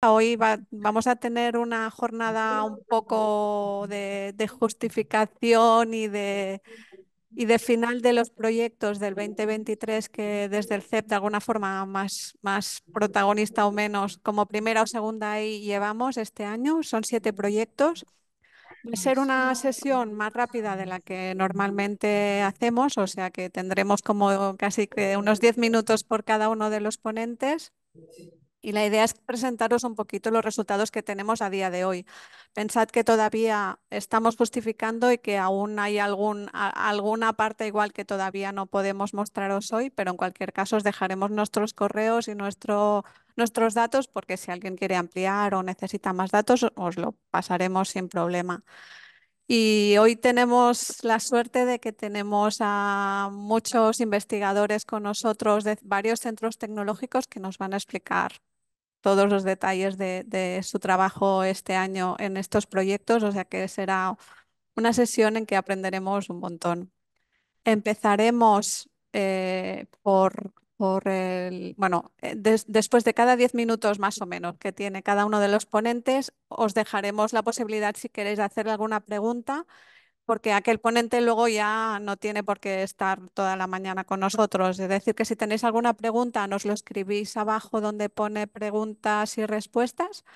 Hoy vamos a tener una jornada un poco de justificación y de final de los proyectos del 2023 que desde el CEP de alguna forma más protagonista o menos como primera o segunda ahí llevamos este año. Son 7 proyectos. Va a ser una sesión más rápida de la que normalmente hacemos, o sea que tendremos como casi que unos 10 minutos por cada uno de los ponentes. Y la idea es presentaros un poquito los resultados que tenemos a día de hoy. Pensad que todavía estamos justificando y que aún hay alguna parte igual que todavía no podemos mostraros hoy, pero en cualquier caso os dejaremos nuestros correos y nuestros datos porque si alguien quiere ampliar o necesita más datos, os lo pasaremos sin problema. Y hoy tenemos la suerte de que tenemos a muchos investigadores con nosotros de varios centros tecnológicos que nos van a explicar todos los detalles de su trabajo este año en estos proyectos, o sea que será una sesión en que aprenderemos un montón. Empezaremos después de cada 10 minutos más o menos que tiene cada uno de los ponentes, os dejaremos la posibilidad si queréis hacer alguna pregunta porque aquel ponente luego ya no tiene por qué estar toda la mañana con nosotros. Es decir, que si tenéis alguna pregunta, nos lo escribís abajo donde pone preguntas y respuestas.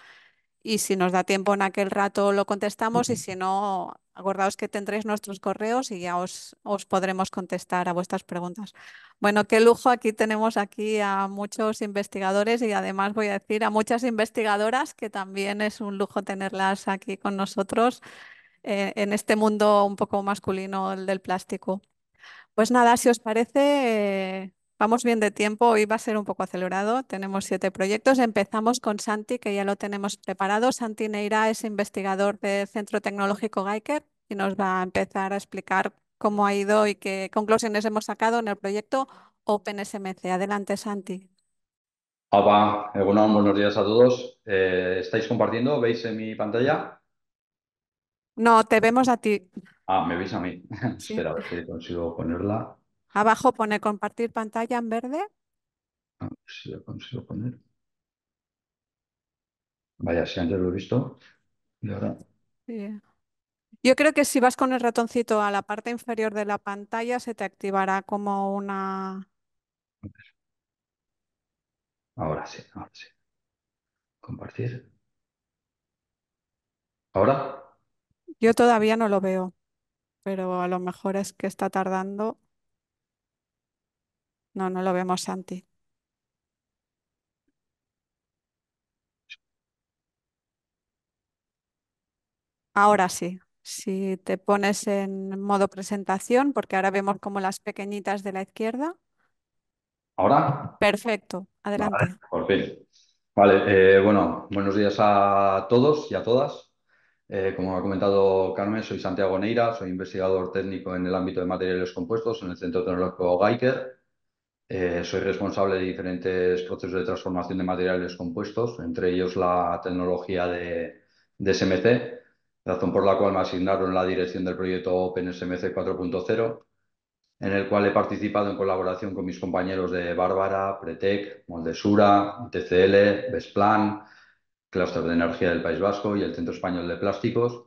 Y si nos da tiempo en aquel rato lo contestamos y si no, acordaos que tendréis nuestros correos y ya os podremos contestar a vuestras preguntas. Bueno, qué lujo. Aquí tenemos aquí a muchos investigadores y además voy a decir a muchas investigadoras, que también es un lujo tenerlas aquí con nosotros en este mundo un poco masculino, el del plástico. Pues nada, si os parece, vamos bien de tiempo. Hoy va a ser un poco acelerado. Tenemos 7 proyectos. Empezamos con Santi, que ya lo tenemos preparado. Santi Neira es investigador del Centro Tecnológico Geiker y nos va a empezar a explicar cómo ha ido y qué conclusiones hemos sacado en el proyecto OpenSMC. Adelante, Santi. Hola, buenos días a todos. ¿Estáis compartiendo? ¿Veis en mi pantalla? No, te vemos a ti. Ah, me veis a mí. Sí. Espera, a ver si consigo ponerla. Abajo pone compartir pantalla en verde. A ver si la consigo poner. Vaya, si antes lo he visto. Y ahora. Sí. Yo creo que si vas con el ratoncito a la parte inferior de la pantalla, se te activará como una... Ahora sí, ahora sí. Compartir. ¿Ahora? Yo todavía no lo veo, pero a lo mejor es que está tardando. No, no lo vemos, Santi. Ahora sí. Si te pones en modo presentación, porque ahora vemos como las pequeñitas de la izquierda. ¿Ahora? Perfecto, Vale, adelante. por fin. Vale, bueno, buenos días a todos y a todas. Como ha comentado Carmen, soy Santiago Neira, soy investigador técnico en el ámbito de materiales compuestos en el Centro Tecnológico Geiker. Soy responsable de diferentes procesos de transformación de materiales compuestos, entre ellos la tecnología de SMC, razón por la cual me asignaron la dirección del proyecto OpenSMC 4.0, en el cual he participado en colaboración con mis compañeros de Bárbara, Pretec, Moldesura, TCL, Besplan, Clúster de Energía del País Vasco y el Centro Español de Plásticos,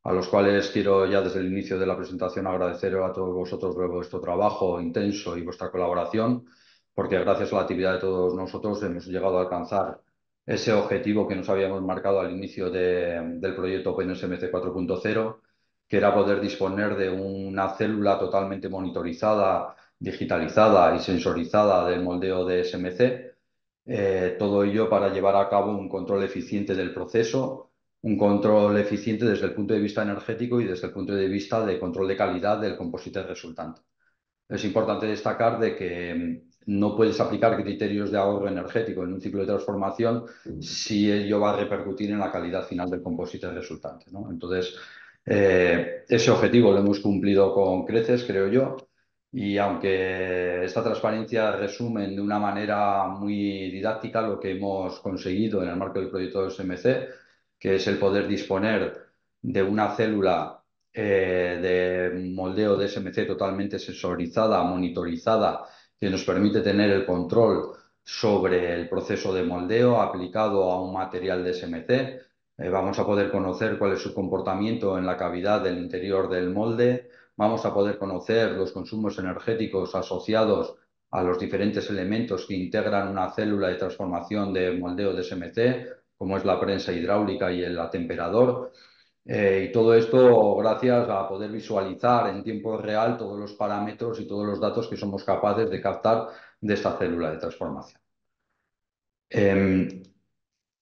a los cuales quiero ya desde el inicio de la presentación agradecer a todos vosotros vuestro trabajo intenso y vuestra colaboración, porque gracias a la actividad de todos nosotros hemos llegado a alcanzar ese objetivo que nos habíamos marcado al inicio del proyecto OpenSMC 4.0, que era poder disponer de una célula totalmente monitorizada, digitalizada y sensorizada del moldeo de SMC, todo ello para llevar a cabo un control eficiente del proceso, un control eficiente desde el punto de vista energético y desde el punto de vista de control de calidad del composite resultante. Es importante destacar de que no puedes aplicar criterios de ahorro energético en un ciclo de transformación si ello va a repercutir en la calidad final del composite resultante, ¿no? Entonces, ese objetivo lo hemos cumplido con creces, creo yo, y aunque esta transparencia resume de una manera muy didáctica lo que hemos conseguido en el marco del proyecto de SMC, que es el poder disponer de una célula de moldeo de SMC totalmente sensorizada, monitorizada, que nos permite tener el control sobre el proceso de moldeo aplicado a un material de SMC. Vamos a poder conocer cuál es su comportamiento en la cavidad del interior del molde. Vamos a poder conocer los consumos energéticos asociados a los diferentes elementos que integran una célula de transformación de moldeo de SMC, como es la prensa hidráulica y el atemperador. Y todo esto gracias a poder visualizar en tiempo real todos los parámetros y todos los datos que somos capaces de captar de esta célula de transformación. Em,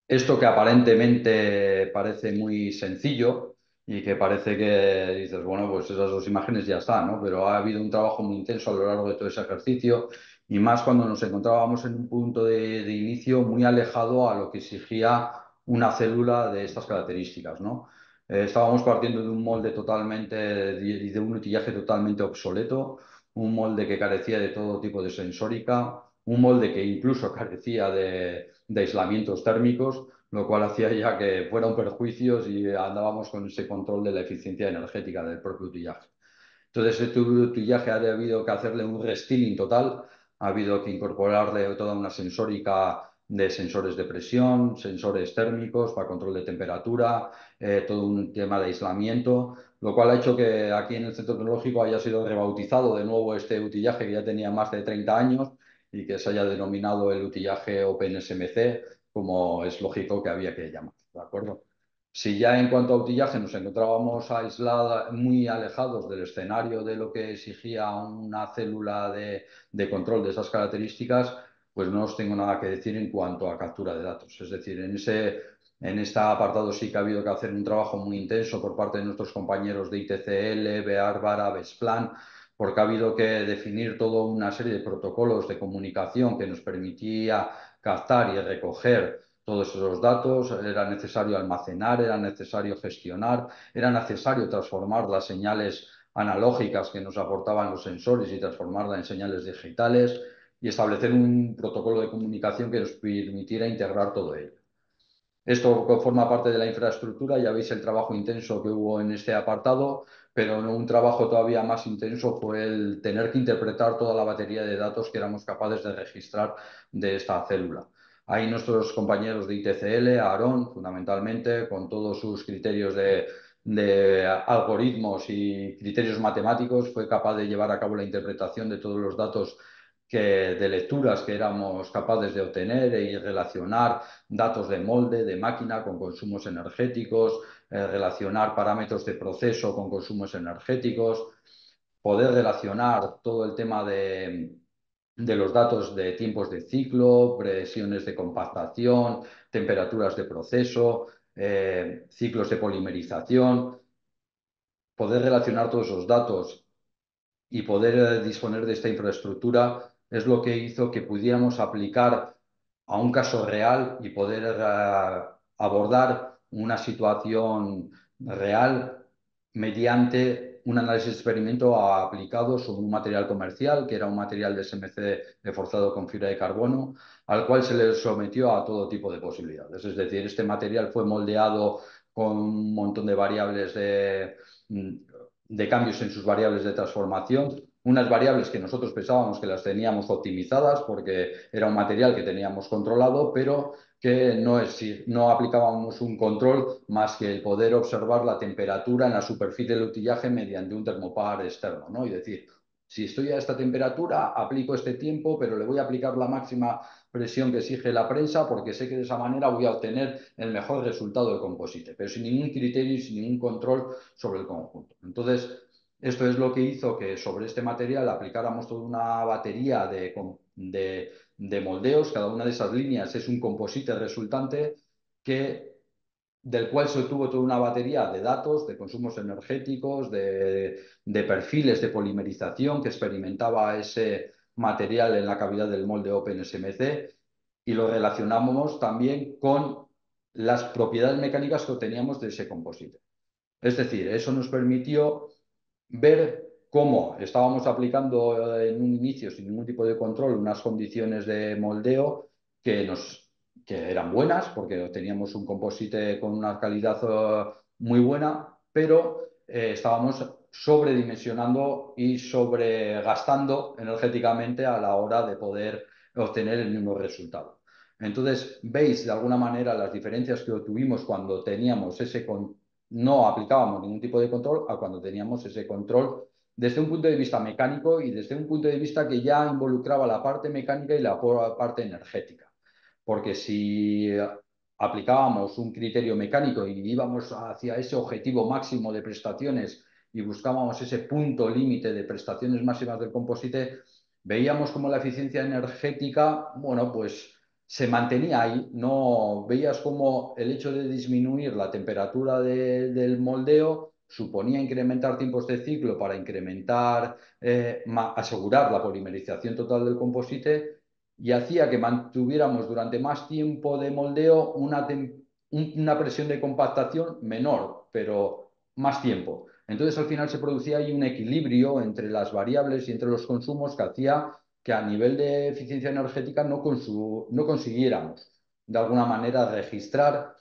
Esto que aparentemente parece muy sencillo y que parece que dices, bueno, pues esas dos imágenes ya están, ¿no? Pero ha habido un trabajo muy intenso a lo largo de todo ese ejercicio y más cuando nos encontrábamos en un punto de inicio muy alejado a lo que exigía una célula de estas características, ¿no? Estábamos partiendo de un molde totalmente y de un utillaje totalmente obsoleto, un molde que carecía de todo tipo de sensórica, un molde que incluso carecía de aislamientos térmicos, lo cual hacía ya que fuera un perjuicio si andábamos con ese control de la eficiencia energética del propio utillaje. Entonces, este utillaje ha habido que hacerle un restyling total, ha habido que incorporarle toda una sensórica de sensores de presión, sensores térmicos para control de temperatura, todo un tema de aislamiento, lo cual ha hecho que aquí en el centro tecnológico haya sido rebautizado de nuevo este utillaje que ya tenía más de 30 años y que se haya denominado el utillaje OpenSMC, como es lógico que había que llamar, ¿de acuerdo? Si ya en cuanto a utillaje nos encontrábamos muy alejados del escenario de lo que exigía una célula de control de esas características, pues no os tengo nada que decir en cuanto a captura de datos. Es decir, en este apartado sí que ha habido que hacer un trabajo muy intenso por parte de nuestros compañeros de ITCL, Beárbara, Besplan, porque ha habido que definir toda una serie de protocolos de comunicación que nos permitía captar y recoger todos esos datos, era necesario almacenar, era necesario gestionar, era necesario transformar las señales analógicas que nos aportaban los sensores y transformarlas en señales digitales y establecer un protocolo de comunicación que nos permitiera integrar todo ello. Esto forma parte de la infraestructura, ya veis el trabajo intenso que hubo en este apartado, pero un trabajo todavía más intenso fue el tener que interpretar toda la batería de datos que éramos capaces de registrar de esta célula. Ahí nuestros compañeros de ITCL, Aarón, fundamentalmente, con todos sus criterios de algoritmos y criterios matemáticos, fue capaz de llevar a cabo la interpretación de todos los datos de lecturas que éramos capaces de obtener y relacionar datos de molde, de máquina con consumos energéticos, relacionar parámetros de proceso con consumos energéticos, poder relacionar todo el tema de los datos de tiempos de ciclo, presiones de compactación, temperaturas de proceso, ciclos de polimerización, poder relacionar todos esos datos y poder disponer de esta infraestructura es lo que hizo que pudiéramos aplicar a un caso real y poder abordar una situación real mediante un análisis de experimento aplicado sobre un material comercial, que era un material de SMC reforzado con fibra de carbono, al cual se le sometió a todo tipo de posibilidades. Es decir, este material fue moldeado con un montón de variables de cambios en sus variables de transformación, unas variables que nosotros pensábamos que las teníamos optimizadas porque era un material que teníamos controlado, pero que no aplicábamos un control más que el poder observar la temperatura en la superficie del utillaje mediante un termopar externo, ¿no? Y decir, si estoy a esta temperatura, aplico este tiempo, pero le voy a aplicar la máxima presión que exige la prensa porque sé que de esa manera voy a obtener el mejor resultado de composite, pero sin ningún criterio y sin ningún control sobre el conjunto. Entonces, esto es lo que hizo que sobre este material aplicáramos toda una batería de moldeos. Cada una de esas líneas es un composite resultante del cual se obtuvo toda una batería de datos, de consumos energéticos, de perfiles de polimerización que experimentaba ese material en la cavidad del molde OpenSMC y lo relacionamos también con las propiedades mecánicas que obteníamos de ese composite. Es decir, eso nos permitió ver cómo estábamos aplicando en un inicio, sin ningún tipo de control, unas condiciones de moldeo que, que eran buenas, porque teníamos un composite con una calidad muy buena, pero estábamos sobredimensionando y sobregastando energéticamente a la hora de poder obtener el mismo resultado. Entonces, veis de alguna manera las diferencias que obtuvimos cuando teníamos no aplicábamos ningún tipo de control a cuando teníamos ese control desde un punto de vista mecánico y desde un punto de vista que ya involucraba la parte mecánica y la parte energética. Porque si aplicábamos un criterio mecánico y íbamos hacia ese objetivo máximo de prestaciones y buscábamos ese punto límite de prestaciones máximas del composite, veíamos como la eficiencia energética, bueno, pues se mantenía ahí, no veías como el hecho de disminuir la temperatura del moldeo suponía incrementar tiempos de ciclo para incrementar, asegurar la polimerización total del composite y hacía que mantuviéramos durante más tiempo de moldeo una presión de compactación menor, pero más tiempo. Entonces, al final se producía ahí un equilibrio entre las variables y entre los consumos que hacía que a nivel de eficiencia energética no consiguiéramos, de alguna manera, registrar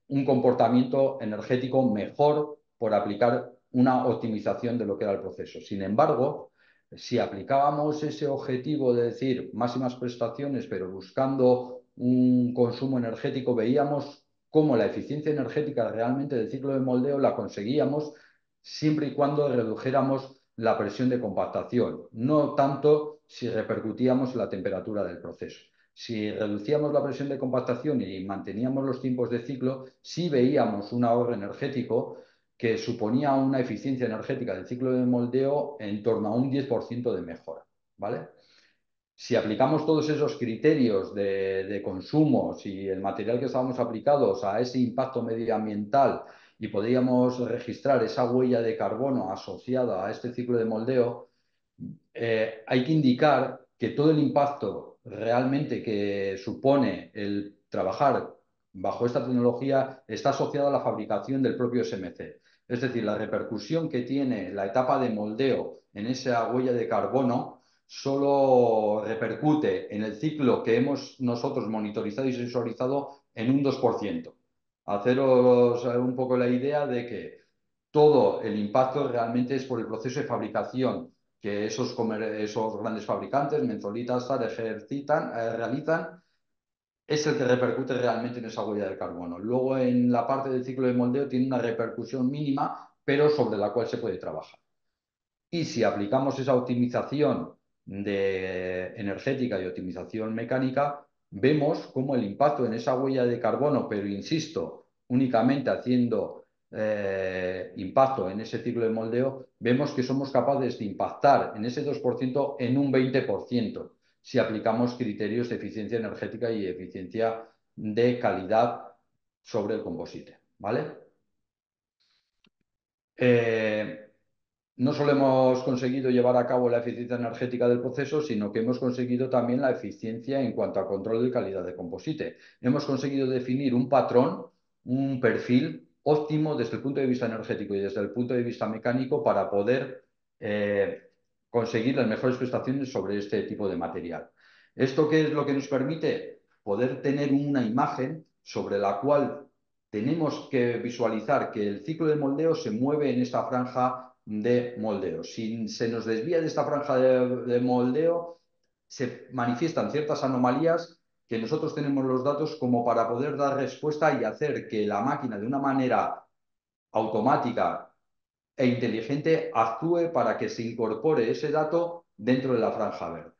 un comportamiento energético mejor por aplicar una optimización de lo que era el proceso. Sin embargo, si aplicábamos ese objetivo de decir máximas prestaciones, pero buscando un consumo energético, veíamos cómo la eficiencia energética realmente del ciclo de moldeo la conseguíamos siempre y cuando redujéramos la presión de compactación, no tanto si repercutíamos en la temperatura del proceso. Si reducíamos la presión de compactación y manteníamos los tiempos de ciclo, sí veíamos un ahorro energético que suponía una eficiencia energética del ciclo de moldeo en torno a un 10% de mejora, ¿vale? Si aplicamos todos esos criterios de consumos y el material que estábamos aplicados a ese impacto medioambiental y podíamos registrar esa huella de carbono asociada a este ciclo de moldeo, hay que indicar que todo el impacto realmente que supone el trabajar bajo esta tecnología está asociado a la fabricación del propio SMC. Es decir, la repercusión que tiene la etapa de moldeo en esa huella de carbono solo repercute en el ciclo que hemos nosotros monitorizado y sensorizado en un 2%. Haceros un poco la idea de que todo el impacto realmente es por el proceso de fabricación que esos grandes fabricantes, Menzolita, Star, realizan, es el que repercute realmente en esa huella de carbono. Luego, en la parte del ciclo de moldeo, tiene una repercusión mínima, pero sobre la cual se puede trabajar. Y si aplicamos esa optimización energética y optimización mecánica, vemos cómo el impacto en esa huella de carbono, pero insisto, únicamente haciendo impacto en ese ciclo de moldeo, vemos que somos capaces de impactar en ese 2% en un 20% si aplicamos criterios de eficiencia energética y eficiencia de calidad sobre el composite. ¿Vale? Eh, no solo hemos conseguido llevar a cabo la eficiencia energética del proceso, sino que hemos conseguido también la eficiencia en cuanto a control de calidad de composite. Hemos conseguido definir un patrón, un perfil óptimo desde el punto de vista energético y desde el punto de vista mecánico para poder conseguir las mejores prestaciones sobre este tipo de material. ¿Esto qué es lo que nos permite? Poder tener una imagen sobre la cual tenemos que visualizar que el ciclo de moldeo se mueve en esta franja de moldeo. Si se nos desvía de esta franja de moldeo, se manifiestan ciertas anomalías que nosotros tenemos los datos como para poder dar respuesta y hacer que la máquina de una manera automática e inteligente actúe para que se incorpore ese dato dentro de la franja verde.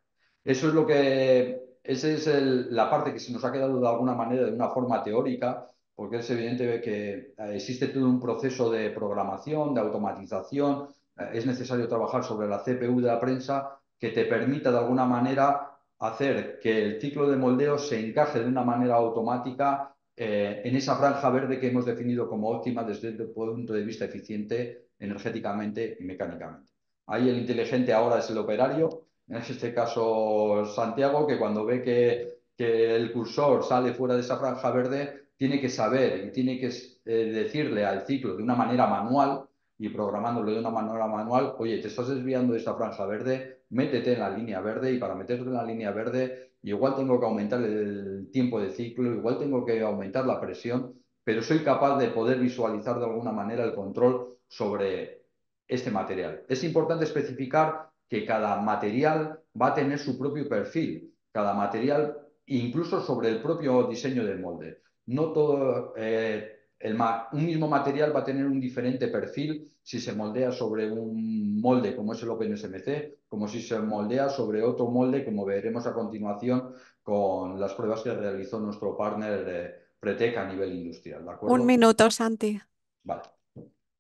Eso es lo que, esa es la parte que se nos ha quedado de alguna manera de una forma teórica, porque es evidente que existe todo un proceso de programación, de automatización, es necesario trabajar sobre la CPU de la prensa que te permita de alguna manera hacer que el ciclo de moldeo se encaje de una manera automática en esa franja verde que hemos definido como óptima desde el punto de vista eficiente energéticamente y mecánicamente. Ahí el inteligente ahora es el operario, en este caso Santiago, que cuando ve que el cursor sale fuera de esa franja verde, tiene que saber y tiene que decirle al ciclo de una manera manual y programándolo de una manera manual, oye, te estás desviando de esta franja verde, métete en la línea verde y para meterte en la línea verde igual tengo que aumentar el tiempo de ciclo, igual tengo que aumentar la presión, pero soy capaz de poder visualizar de alguna manera el control sobre este material. Es importante especificar que cada material va a tener su propio perfil, cada material, incluso sobre el propio diseño del molde. No todo, un mismo material va a tener un diferente perfil si se moldea sobre un molde como es el OpenSMC, como si se moldea sobre otro molde, como veremos a continuación con las pruebas que realizó nuestro partner Pretec a nivel industrial, ¿de Un acuerdo? minuto, Santi. Vale.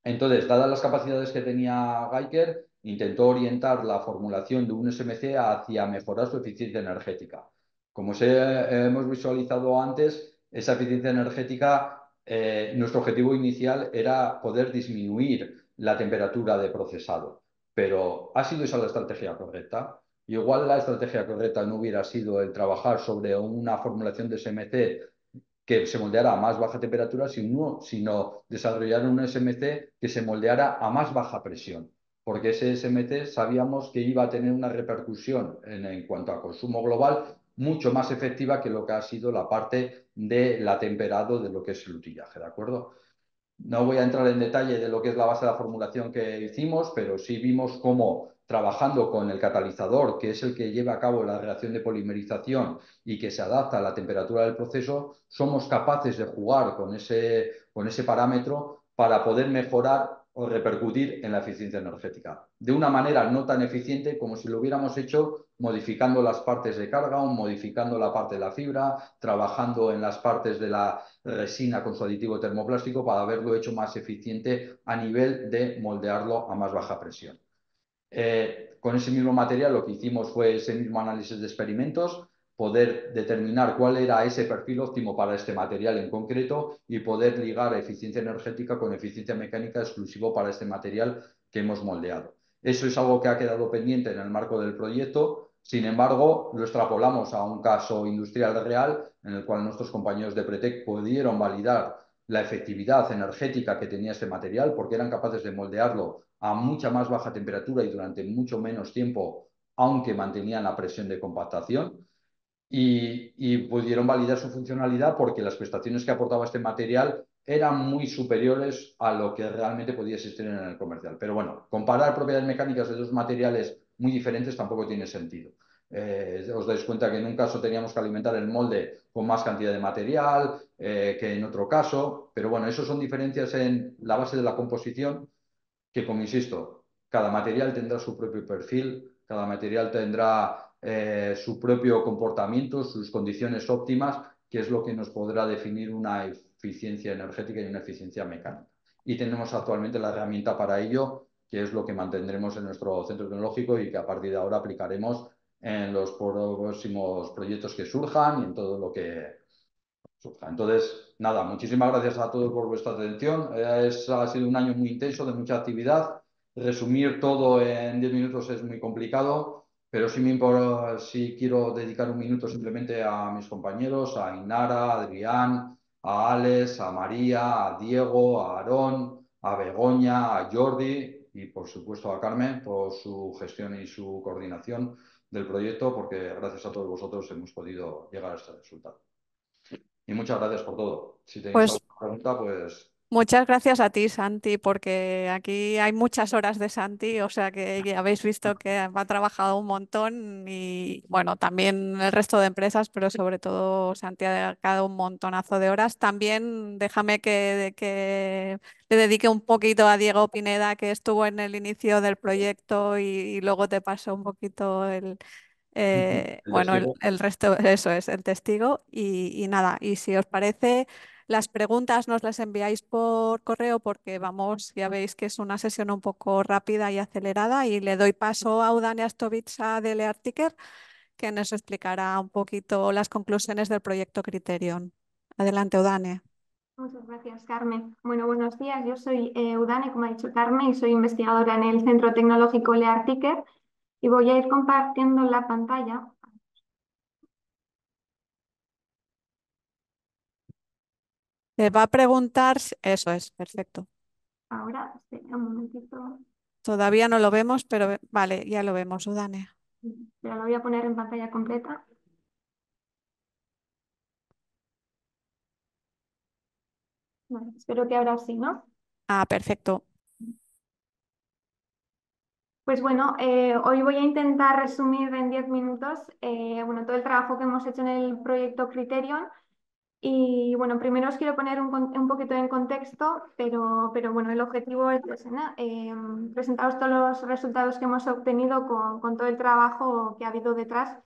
Entonces, dadas las capacidades que tenía Geiger, intentó orientar la formulación de un SMC hacia mejorar su eficiencia energética. Como hemos visualizado antes, esa eficiencia energética, nuestro objetivo inicial era poder disminuir la temperatura de procesado, pero ¿ha sido esa la estrategia correcta? Igual la estrategia correcta no hubiera sido el trabajar sobre una formulación de SMC que se moldeara a más baja temperatura, sino desarrollar un SMC que se moldeara a más baja presión, porque ese SMC sabíamos que iba a tener una repercusión en cuanto a consumo global mucho más efectiva que lo que ha sido la parte del atemperado de lo que es el utillaje, ¿de acuerdo? No voy a entrar en detalle de lo que es la base de la formulación que hicimos, pero sí vimos cómo trabajando con el catalizador, que es el que lleva a cabo la reacción de polimerización y que se adapta a la temperatura del proceso, somos capaces de jugar con ese parámetro para poder mejorar o repercutir en la eficiencia energética. De una manera no tan eficiente como si lo hubiéramos hecho modificando las partes de carga o modificando la parte de la fibra, trabajando en las partes de la resina con su aditivo termoplástico para haberlo hecho más eficiente a nivel de moldearlo a más baja presión. Con ese mismo material lo que hicimos fue ese mismo análisis de experimentos, poder determinar cuál era ese perfil óptimo para este material en concreto y poder ligar eficiencia energética con eficiencia mecánica exclusivo para este material que hemos moldeado. Eso es algo que ha quedado pendiente en el marco del proyecto. Sin embargo, lo extrapolamos a un caso industrial real en el cual nuestros compañeros de Pretec pudieron validar la efectividad energética que tenía este material porque eran capaces de moldearlo a mucha más baja temperatura y durante mucho menos tiempo, aunque mantenían la presión de compactación. Y pudieron validar su funcionalidad porque las prestaciones que aportaba este material eran muy superiores a lo que realmente podía existir en el comercial. Pero bueno, comparar propiedades mecánicas de dos materiales muy diferentes tampoco tiene sentido. Os dais cuenta que en un caso teníamos que alimentar el molde con más cantidad de material que en otro caso, pero bueno, eso son diferencias en la base de la composición que, como insisto, cada material tendrá su propio perfil, cada material tendrá su propio comportamiento, sus condiciones óptimas, que es lo que nos podrá definir una eficiencia energética y una eficiencia mecánica. Y tenemos actualmente la herramienta para ello, que es lo que mantendremos en nuestro centro tecnológico y que a partir de ahora aplicaremos en los próximos proyectos que surjan y en todo lo que surja. Entonces, nada, muchísimas gracias a todos por vuestra atención. Ha sido un año muy intenso, de mucha actividad. Resumir todo en 10 minutos es muy complicado, pero sí quiero dedicar un minuto simplemente a mis compañeros, a Inara, a Adrián, a Alex, a María, a Diego, a Aarón, a Begoña, a Jordi y por supuesto a Carmen por su gestión y su coordinación del proyecto, porque gracias a todos vosotros hemos podido llegar a este resultado. Y muchas gracias por todo. Si tenéis Pues alguna pregunta, pues muchas gracias a ti, Santi, porque aquí hay muchas horas de Santi, o sea que ya habéis visto que ha trabajado un montón y bueno, también el resto de empresas, pero sobre todo Santi ha dedicado un montonazo de horas. También déjame que le dedique un poquito a Diego Pineda, que estuvo en el inicio del proyecto y luego te paso un poquito el testigo. el resto, eso es, el testigo. Y nada, y si os parece, las preguntas nos las enviáis por correo porque vamos, ya veis que es una sesión un poco rápida y acelerada. Y le doy paso a Udane Astovitsa de Leartiker, que nos explicará un poquito las conclusiones del proyecto Criterion. Adelante, Udane. Muchas gracias, Carmen. Bueno, buenos días. Yo soy Udane, como ha dicho Carmen, y soy investigadora en el Centro Tecnológico Leartiker y voy a ir compartiendo la pantalla. Te va a preguntar, eso es, perfecto. Ahora, espera un momentito, Todavía no lo vemos, pero vale, ya lo vemos, Udane. pero lo voy a poner en pantalla completa. Vale, espero que ahora sí, ¿no? Ah, perfecto. Pues bueno, hoy voy a intentar resumir en 10 minutos bueno, todo el trabajo que hemos hecho en el proyecto Criterion. Y bueno, primero os quiero poner un poquito en contexto, pero bueno, el objetivo es ese, ¿no? Presentaros todos los resultados que hemos obtenido con todo el trabajo que ha habido detrás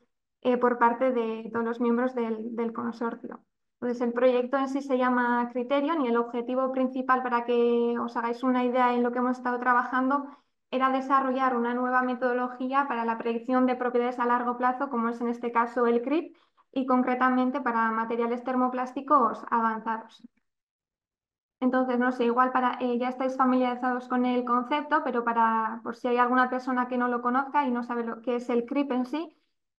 por parte de todos los miembros del consorcio. Entonces, el proyecto en sí se llama Criterion y el objetivo principal, para que os hagáis una idea en lo que hemos estado trabajando, era desarrollar una nueva metodología para la predicción de propiedades a largo plazo, como es en este caso el CRIP, y concretamente para materiales termoplásticos avanzados. Entonces, no sé, igual ya estáis familiarizados con el concepto, pero por si hay alguna persona que no lo conozca y no sabe lo que es el CRIP en sí,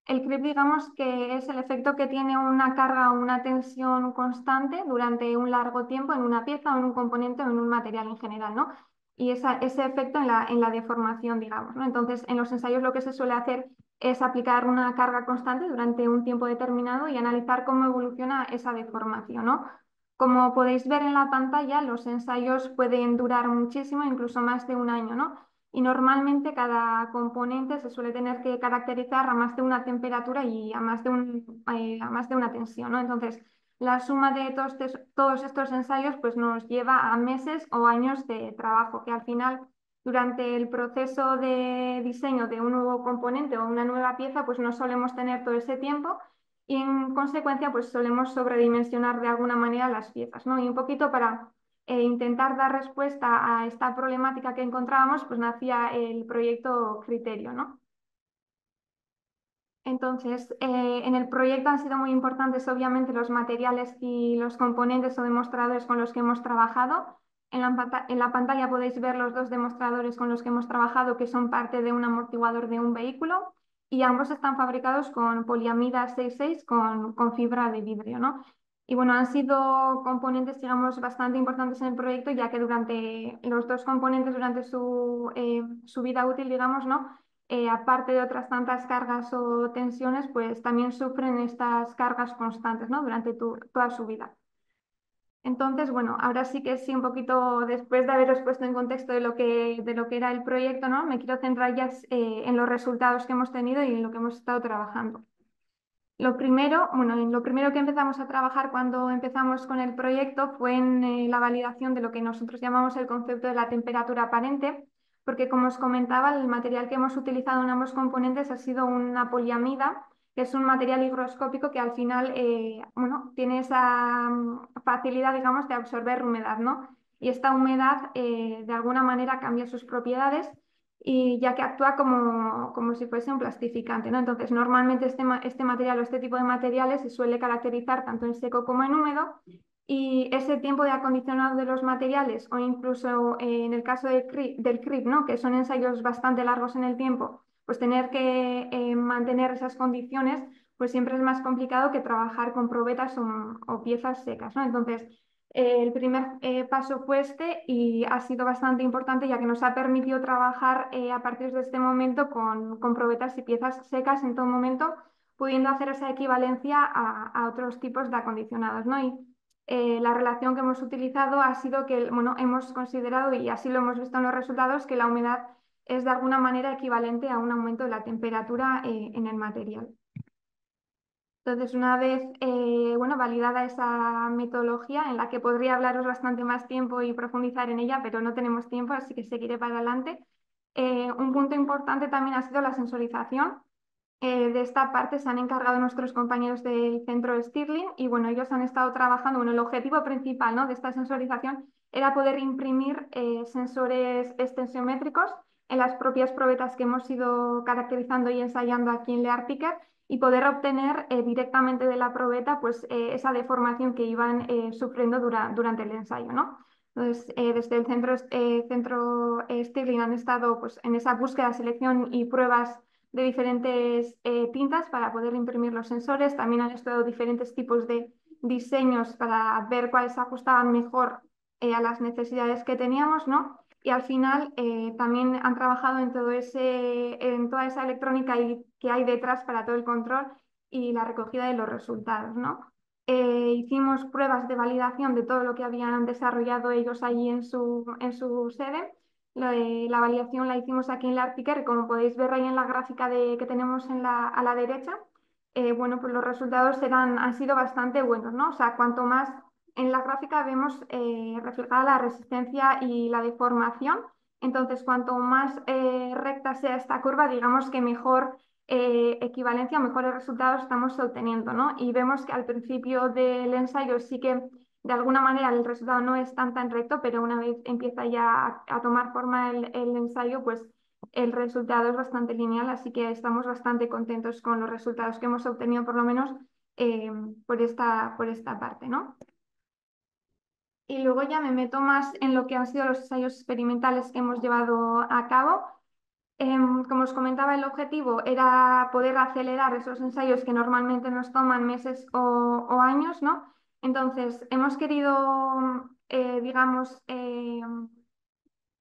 el CRIP, digamos que es el efecto que tiene una carga o una tensión constante durante un largo tiempo en una pieza o en un componente o en un material en general, ¿no? Y ese efecto en la deformación, digamos, ¿no? Entonces, en los ensayos lo que se suele hacer es aplicar una carga constante durante un tiempo determinado y analizar cómo evoluciona esa deformación, ¿no? Como podéis ver en la pantalla, los ensayos pueden durar muchísimo, incluso más de un año, ¿no? Y normalmente cada componente se suele tener que caracterizar a más de una temperatura y a más de una tensión, ¿no? Entonces, la suma de todos estos ensayos pues, nos lleva a meses o años de trabajo, que al final, durante el proceso de diseño de un nuevo componente o una nueva pieza, pues no solemos tener todo ese tiempo y en consecuencia pues solemos sobredimensionar de alguna manera las piezas, ¿no? Y un poquito para intentar dar respuesta a esta problemática que encontrábamos, pues nacía el proyecto Criterio, ¿no? Entonces, en el proyecto han sido muy importantes, obviamente, los materiales y los componentes o demostradores con los que hemos trabajado. En la pantalla podéis ver los dos demostradores con los que hemos trabajado, que son parte de un amortiguador de un vehículo, y ambos están fabricados con poliamida 66 con fibra de vidrio, ¿no? Y bueno, han sido componentes, digamos, bastante importantes en el proyecto, ya que durante los dos componentes, durante su vida útil, digamos, ¿no? Aparte de otras tantas cargas o tensiones, pues también sufren estas cargas constantes, ¿no? Durante toda su vida. Entonces, bueno, ahora sí que sí, un poquito después de haberos puesto en contexto de lo que era el proyecto, ¿no? Me quiero centrar ya en los resultados que hemos tenido y en lo que hemos estado trabajando. En lo primero que empezamos a trabajar cuando empezamos con el proyecto fue en la validación de lo que nosotros llamamos el concepto de la temperatura aparente, porque como os comentaba, el material que hemos utilizado en ambos componentes ha sido una poliamida, que es un material higroscópico que al final tiene esa facilidad, digamos, de absorber humedad, ¿no? Y esta humedad de alguna manera cambia sus propiedades y ya que actúa como si fuese un plastificante, ¿no? Entonces, normalmente este material o este tipo de materiales se suele caracterizar tanto en seco como en húmedo, y ese tiempo de acondicionado de los materiales o incluso en el caso del CRIP, ¿no? Que son ensayos bastante largos en el tiempo, pues tener que mantener esas condiciones pues siempre es más complicado que trabajar con probetas o piezas secas, ¿no? Entonces, el primer paso fue este y ha sido bastante importante, ya que nos ha permitido trabajar a partir de este momento con probetas y piezas secas en todo momento, pudiendo hacer esa equivalencia a otros tipos de acondicionados, ¿no? Y la relación que hemos utilizado ha sido que, bueno, hemos considerado, y así lo hemos visto en los resultados, que la humedad es de alguna manera equivalente a un aumento de la temperatura en el material. Entonces, una vez validada esa metodología, en la que podría hablaros bastante más tiempo y profundizar en ella, pero no tenemos tiempo, así que seguiré para adelante. Un punto importante también ha sido la sensorización. De esta parte se han encargado nuestros compañeros del centro Stirling y bueno, ellos han estado trabajando, bueno, el objetivo principal, ¿no?, de esta sensorización era poder imprimir sensores extensiométricos en las propias probetas que hemos ido caracterizando y ensayando aquí en LearPicker, y poder obtener directamente de la probeta pues, esa deformación que iban sufriendo durante el ensayo, ¿no? Entonces, desde el centro Stirling han estado pues, en esa búsqueda, selección y pruebas de diferentes tintas para poder imprimir los sensores. También han estudiado diferentes tipos de diseños para ver cuáles se ajustaban mejor a las necesidades que teníamos, ¿no? Y al final también han trabajado en toda esa electrónica que hay detrás para todo el control y la recogida de los resultados, ¿no? Hicimos pruebas de validación de todo lo que habían desarrollado ellos allí en su sede. La validación la hicimos aquí en la Artiker, como podéis ver ahí en la gráfica que tenemos a la derecha. Bueno, pues los resultados han sido bastante buenos, ¿no? O sea, cuanto más en la gráfica vemos reflejada la resistencia y la deformación. Entonces, cuanto más recta sea esta curva, digamos que mejor equivalencia, mejores resultados estamos obteniendo, ¿no? Y vemos que al principio del ensayo sí que de alguna manera el resultado no es tan recto, pero una vez empieza ya a tomar forma el ensayo, pues el resultado es bastante lineal, así que estamos bastante contentos con los resultados que hemos obtenido, por lo menos eh, por esta parte, ¿no? Y luego ya me meto más en lo que han sido los ensayos experimentales que hemos llevado a cabo. Como os comentaba, el objetivo era poder acelerar esos ensayos que normalmente nos toman meses o años, ¿no? Entonces, hemos querido, digamos,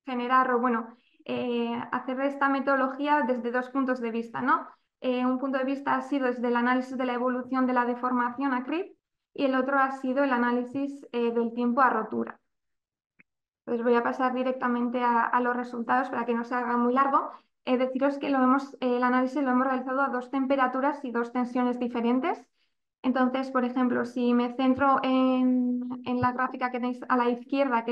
generar o, bueno, hacer esta metodología desde dos puntos de vista, ¿no? Un punto de vista ha sido desde el análisis de la evolución de la deformación a CRIP y el otro ha sido el análisis del tiempo a rotura. Pues voy a pasar directamente a los resultados para que no se haga muy largo. Deciros que el análisis lo hemos realizado a dos temperaturas y dos tensiones diferentes. Entonces, por ejemplo, si me centro en la gráfica que tenéis a la izquierda,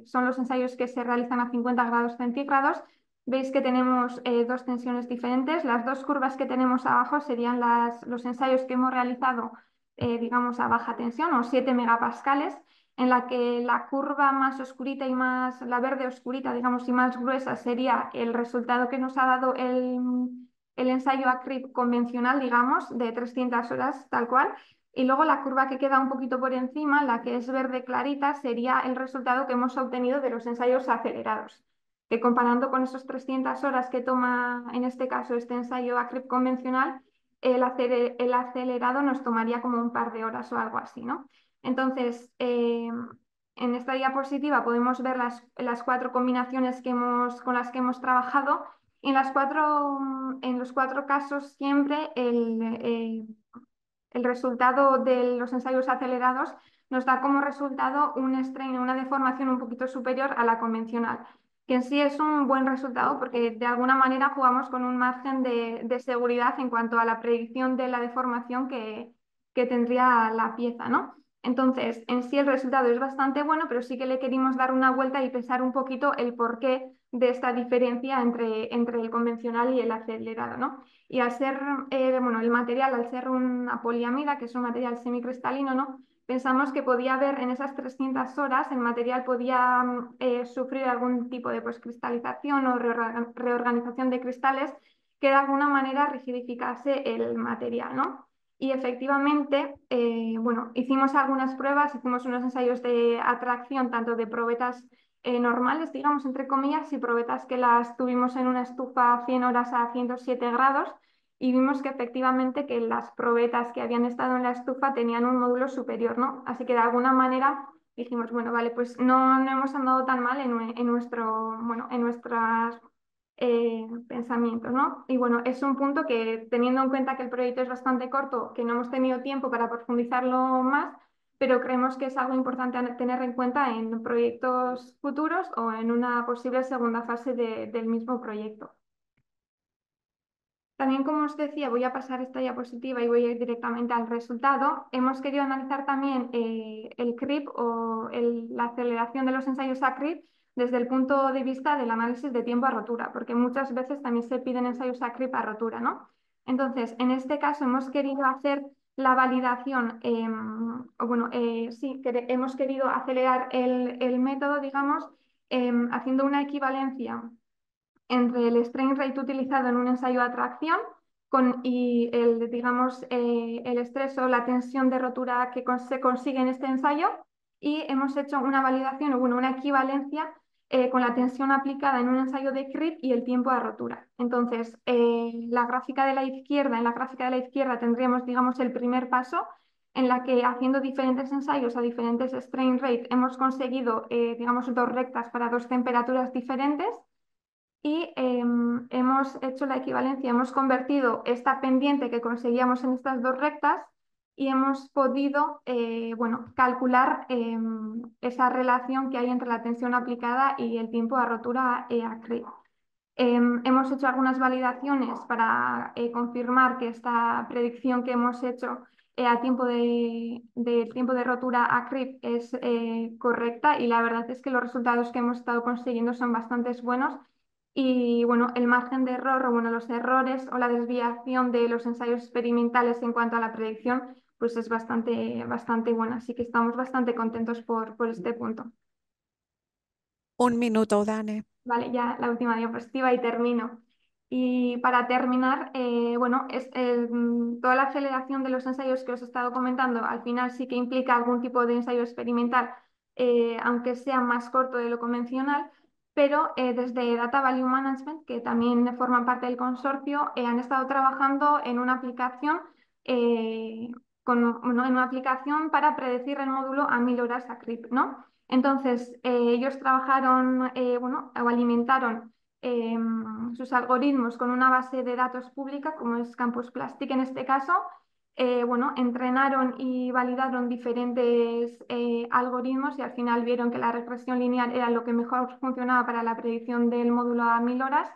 son los ensayos que se realizan a 50 grados centígrados, veis que tenemos dos tensiones diferentes. Las dos curvas que tenemos abajo serían los ensayos que hemos realizado, digamos, a baja tensión o 7 megapascales, en la que la curva más oscurita y la verde oscurita, digamos, y más gruesa sería el resultado que nos ha dado el ensayo ACRIP convencional, digamos, de 300 horas, tal cual. Y luego la curva que queda un poquito por encima, la que es verde clarita, sería el resultado que hemos obtenido de los ensayos acelerados, que comparando con esos 300 horas que toma, en este caso, este ensayo ACRIP convencional, el acelerado nos tomaría como un par de horas o algo así, ¿no? Entonces, en esta diapositiva podemos ver las cuatro combinaciones con las que hemos trabajado. En los cuatro casos siempre el resultado de los ensayos acelerados nos da como resultado un strain, una deformación un poquito superior a la convencional, que en sí es un buen resultado porque de alguna manera jugamos con un margen de seguridad en cuanto a la predicción de la deformación que tendría la pieza, ¿no? Entonces, en sí el resultado es bastante bueno, pero sí que le querimos dar una vuelta y pensar un poquito el porqué de esta diferencia entre el convencional y el acelerado, ¿no? Y al ser, bueno, el material, al ser una poliamida, que es un material semicristalino, ¿no? Pensamos que podía haber en esas 300 horas, el material podía sufrir algún tipo de pues, cristalización o reorganización de cristales que de alguna manera rigidificase el material, ¿no? Y efectivamente, bueno, hicimos algunas pruebas, hicimos unos ensayos de atracción, tanto de probetas normales, digamos, entre comillas, y probetas que las tuvimos en una estufa 100 horas a 107 grados, y vimos que efectivamente que las probetas que habían estado en la estufa tenían un módulo superior, ¿no? Así que de alguna manera dijimos, bueno, vale, pues no hemos andado tan mal bueno, en nuestras pensamientos, ¿no? Y bueno, es un punto que, teniendo en cuenta que el proyecto es bastante corto, que no hemos tenido tiempo para profundizarlo más, pero creemos que es algo importante a tener en cuenta en proyectos futuros o en una posible segunda fase del mismo proyecto. También, como os decía, voy a pasar esta diapositiva y voy a ir directamente al resultado. Hemos querido analizar también el CRIP o la aceleración de los ensayos a CRIP desde el punto de vista del análisis de tiempo a rotura, porque muchas veces también se piden ensayos a CRIP a rotura, ¿no? Entonces, en este caso hemos querido hacer la validación, o bueno, sí, hemos querido acelerar el método, digamos, haciendo una equivalencia entre el strain rate utilizado en un ensayo de atracción y digamos, el estrés o la tensión de rotura que se consigue en este ensayo, y hemos hecho una validación o bueno, una equivalencia con la tensión aplicada en un ensayo de CRIP y el tiempo de rotura. Entonces, en la gráfica de la izquierda tendríamos, digamos, el primer paso en la que haciendo diferentes ensayos a diferentes strain rate hemos conseguido, digamos, dos rectas para dos temperaturas diferentes. Y hemos hecho la equivalencia, hemos convertido esta pendiente que conseguíamos en estas dos rectas y hemos podido bueno, calcular esa relación que hay entre la tensión aplicada y el tiempo de rotura ACRE. Hemos hecho algunas validaciones para confirmar que esta predicción que hemos hecho a tiempo de rotura a CRIP es correcta, y la verdad es que los resultados que hemos estado consiguiendo son bastante buenos. Y bueno, el margen de error, o bueno, los errores o la desviación de los ensayos experimentales en cuanto a la predicción, pues es bastante buena. Así que estamos bastante contentos por este punto. Un minuto, Dane. Vale, ya la última diapositiva y termino. Y para terminar, bueno, toda la aceleración de los ensayos que os he estado comentando, al final sí que implica algún tipo de ensayo experimental, aunque sea más corto de lo convencional, pero desde Data Value Management, que también forman parte del consorcio, han estado trabajando en una aplicación, bueno, en una aplicación para predecir el módulo a 1000 horas a CRIP, ¿no? Entonces, ellos trabajaron, bueno, o alimentaron sus algoritmos con una base de datos pública, como es Campus Plastic en este caso. Bueno, entrenaron y validaron diferentes algoritmos, y al final vieron que la regresión lineal era lo que mejor funcionaba para la predicción del módulo a 1000 horas.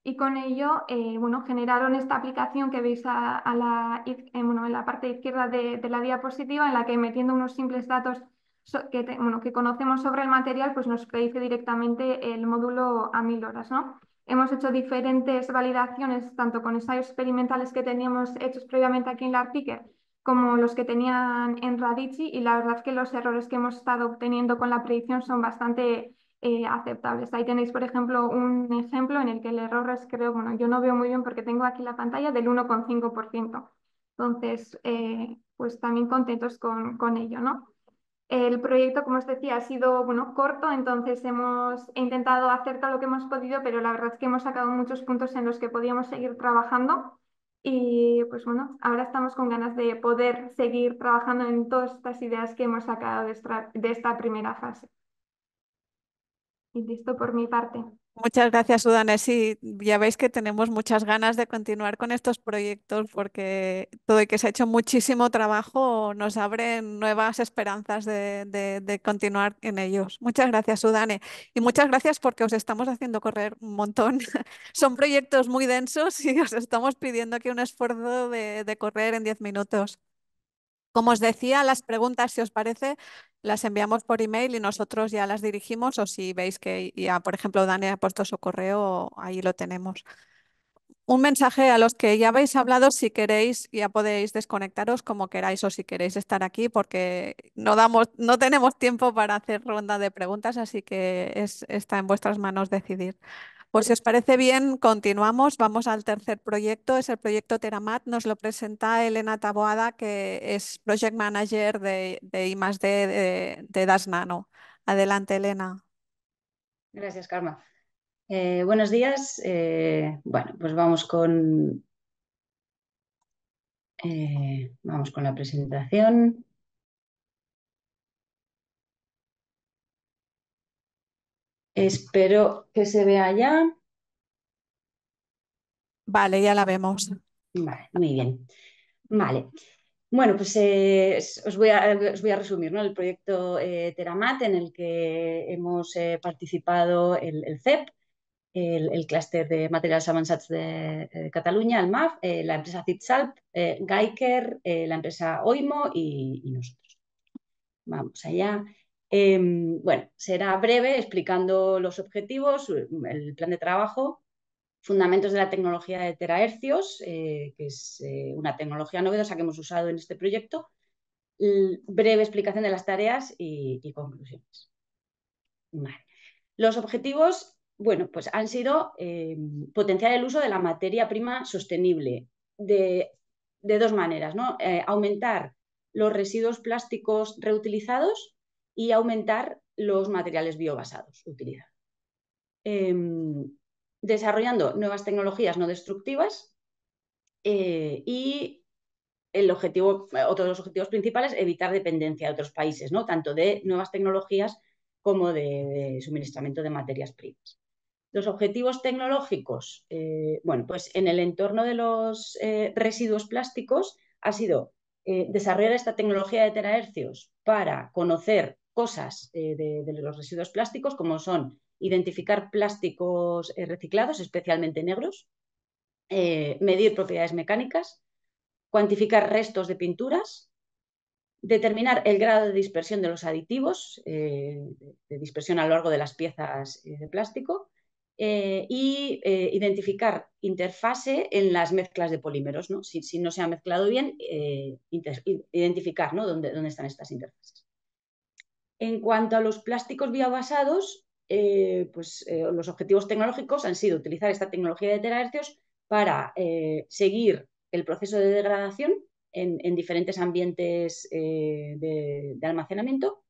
Y con ello, bueno, generaron esta aplicación que veis bueno, en la parte izquierda de la diapositiva, en la que, metiendo unos simples datos bueno, que conocemos sobre el material, pues nos predice directamente el módulo a 1000 horas, ¿no? Hemos hecho diferentes validaciones, tanto con ensayos experimentales que teníamos hechos previamente aquí en la Arpiker, como los que tenían en Radici, y la verdad es que los errores que hemos estado obteniendo con la predicción son bastante aceptables. Ahí tenéis, por ejemplo, un ejemplo en el que el error es, creo, bueno, yo no veo muy bien porque tengo aquí la pantalla, del 1,5%. Entonces, pues también contentos con ello, ¿no? El proyecto, como os decía, ha sido, bueno, corto, entonces hemos intentado hacer todo lo que hemos podido, pero la verdad es que hemos sacado muchos puntos en los que podíamos seguir trabajando. Y pues bueno, ahora estamos con ganas de poder seguir trabajando en todas estas ideas que hemos sacado de esta primera fase. Y listo por mi parte. Muchas gracias, Sudane. Sí, ya veis que tenemos muchas ganas de continuar con estos proyectos, porque todo y que se ha hecho muchísimo trabajo, nos abren nuevas esperanzas de continuar en ellos. Muchas gracias, Sudane. Y muchas gracias porque os estamos haciendo correr un montón. Son proyectos muy densos y os estamos pidiendo aquí un esfuerzo de correr en 10 minutos. Como os decía, las preguntas, si os parece, las enviamos por email y nosotros ya las dirigimos, o si veis que ya, por ejemplo, Dani ha puesto su correo, ahí lo tenemos. Un mensaje a los que ya habéis hablado: si queréis, ya podéis desconectaros como queráis, o si queréis estar aquí, porque no tenemos tiempo para hacer ronda de preguntas, así que está en vuestras manos decidir. Pues si os parece bien, continuamos. Vamos al tercer proyecto, es el proyecto Teramat. Nos lo presenta Elena Taboada, que es Project Manager de I+D de Das Nano. Adelante, Elena. Gracias, Karma. Buenos días. Bueno, pues vamos con la presentación. Espero que se vea ya. Vale, ya la vemos. Vale, muy bien. Vale. Bueno, pues os voy a resumir, ¿no?, el proyecto Teramat, en el que hemos participado el CEP, el clúster de materials avançats de Cataluña, el MAF, la empresa CITSALP, Geiker, la empresa Oimo y nosotros. Vamos allá. Bueno, será breve explicando los objetivos, el plan de trabajo, fundamentos de la tecnología de terahercios, que es una tecnología novedosa que hemos usado en este proyecto, breve explicación de las tareas y conclusiones. Vale. Los objetivos, bueno, pues han sido potenciar el uso de la materia prima sostenible de dos maneras, ¿no? Aumentar los residuos plásticos reutilizados y aumentar los materiales biobasados utilizados. Desarrollando nuevas tecnologías no destructivas y otro de los objetivos principales, evitar dependencia de otros países, ¿no?, tanto de nuevas tecnologías como de suministramiento de materias primas. Los objetivos tecnológicos, bueno, pues en el entorno de los residuos plásticos ha sido desarrollar esta tecnología de terahercios para conocer cosas de los residuos plásticos, como son identificar plásticos reciclados, especialmente negros, medir propiedades mecánicas, cuantificar restos de pinturas, determinar el grado de dispersión de los aditivos, de dispersión a lo largo de las piezas de plástico, y identificar interfase en las mezclas de polímeros, ¿no? Si no se ha mezclado bien, identificar, ¿no? dónde están estas interfaces. En cuanto a los plásticos biobasados, los objetivos tecnológicos han sido utilizar esta tecnología de terahercios para seguir el proceso de degradación en diferentes ambientes de almacenamiento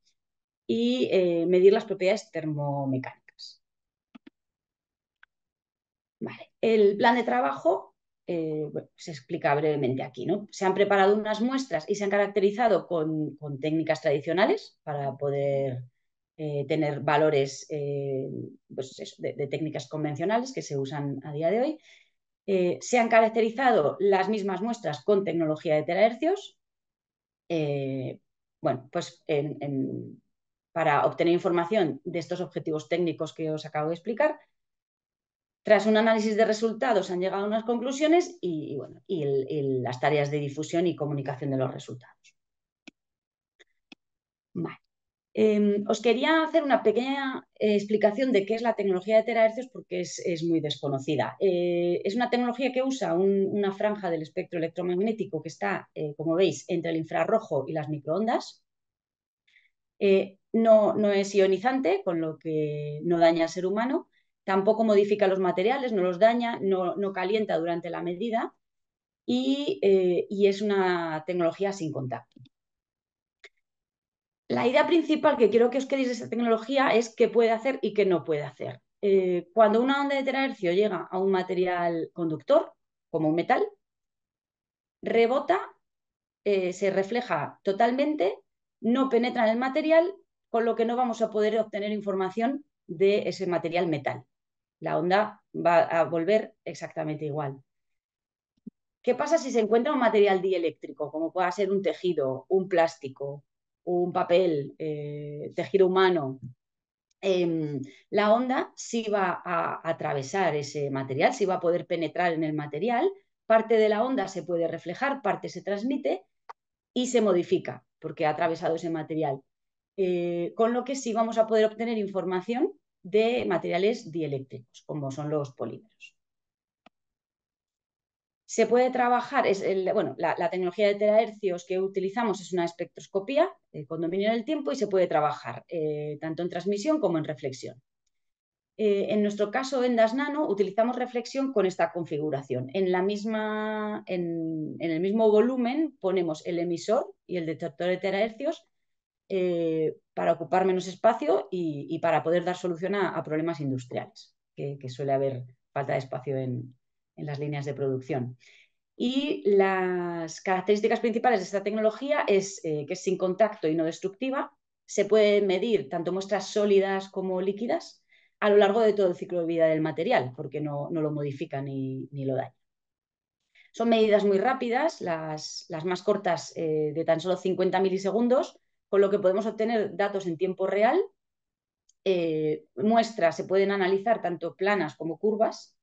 y medir las propiedades termomecánicas. Vale. El plan de trabajo se explica brevemente aquí, ¿no? Se han preparado unas muestras y se han caracterizado con técnicas tradicionales para poder tener valores de técnicas convencionales que se usan a día de hoy. Se han caracterizado las mismas muestras con tecnología de terahercios. Para obtener información de estos objetivos técnicos que os acabo de explicar. Tras un análisis de resultados han llegado a unas conclusiones y las tareas de difusión y comunicación de los resultados. Vale. Os quería hacer una pequeña explicación de qué es la tecnología de terahercios porque es muy desconocida. Es una tecnología que usa una franja del espectro electromagnético que está, como veis, entre el infrarrojo y las microondas. No es ionizante, con lo que no daña al ser humano. Tampoco modifica los materiales, no los daña, no calienta durante la medida y es una tecnología sin contacto. La idea principal que quiero que os quedéis de esta tecnología es qué puede hacer y qué no puede hacer. Cuando una onda de terahercio llega a un material conductor, como un metal, rebota, se refleja totalmente, no penetra en el material, con lo que no vamos a poder obtener información de ese material metal. La onda va a volver exactamente igual. ¿Qué pasa si se encuentra un material dieléctrico, como pueda ser un tejido, un plástico, un papel, tejido humano? La onda sí va a atravesar ese material, sí va a poder penetrar en el material. Parte de la onda se puede reflejar, parte se transmite y se modifica porque ha atravesado ese material. Con lo que sí vamos a poder obtener información de materiales dieléctricos, como son los polímeros. Se puede trabajar, la tecnología de terahercios que utilizamos es una espectroscopía con dominio del tiempo y se puede trabajar tanto en transmisión como en reflexión. En nuestro caso, en Das Nano, utilizamos reflexión con esta configuración. En el mismo volumen ponemos el emisor y el detector de terahercios para ocupar menos espacio y para poder dar solución a problemas industriales, que suele haber falta de espacio en las líneas de producción. Y las características principales de esta tecnología es que es sin contacto y no destructiva. Se pueden medir tanto muestras sólidas como líquidas a lo largo de todo el ciclo de vida del material, porque no lo modifica ni lo daña. Son medidas muy rápidas, las más cortas de tan solo 50 milisegundos, con lo que podemos obtener datos en tiempo real. Muestras se pueden analizar tanto planas como curvas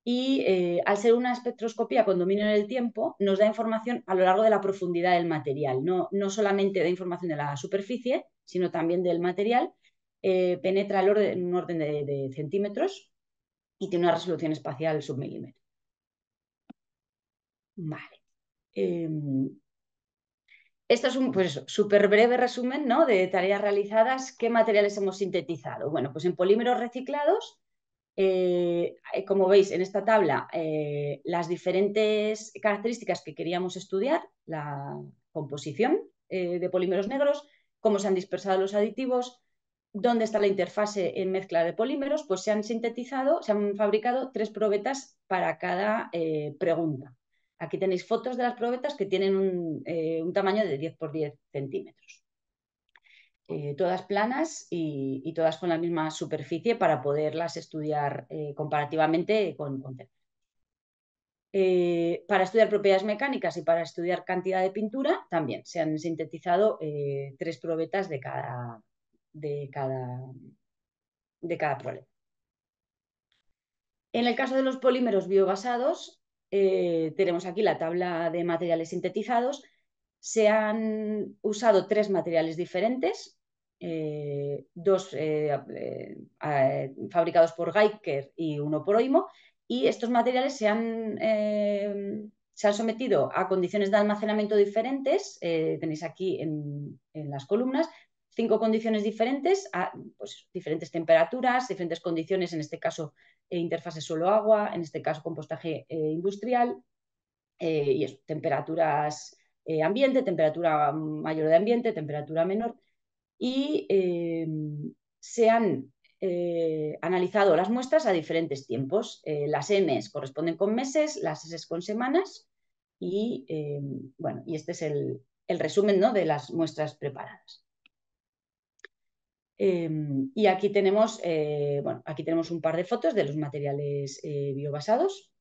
y al ser una espectroscopía con dominio del tiempo nos da información a lo largo de la profundidad del material, no solamente da información de la superficie, sino también del material. Penetra en un orden de centímetros y tiene una resolución espacial submilímetro. Vale. Esto es un súper breve resumen, ¿no?, de tareas realizadas. ¿Qué materiales hemos sintetizado? Bueno, pues en polímeros reciclados, como veis en esta tabla, las diferentes características que queríamos estudiar, la composición de polímeros negros, cómo se han dispersado los aditivos, dónde está la interfase en mezcla de polímeros, pues se han fabricado 3 probetas para cada pregunta. Aquí tenéis fotos de las probetas que tienen un tamaño de 10 por 10 centímetros. Todas planas y todas con la misma superficie para poderlas estudiar comparativamente con Para estudiar propiedades mecánicas y para estudiar cantidad de pintura también se han sintetizado 3 probetas de cada problema. En el caso de los polímeros biobasados, tenemos aquí la tabla de materiales sintetizados. Se han usado 3 materiales diferentes, 2 fabricados por Geiker y 1 por Oimo, y estos materiales se han sometido a condiciones de almacenamiento diferentes. Tenéis aquí en las columnas 5 condiciones diferentes, a pues, diferentes temperaturas, diferentes condiciones, en este caso interfase suelo-agua, en este caso compostaje industrial, y eso, temperaturas ambiente, temperatura mayor de ambiente, temperatura menor, y se han analizado las muestras a diferentes tiempos. Las M's corresponden con meses, las S con semanas, y bueno, y este es el resumen, ¿no?, de las muestras preparadas. Y aquí tenemos, bueno, aquí tenemos un par de fotos de los materiales biobasados.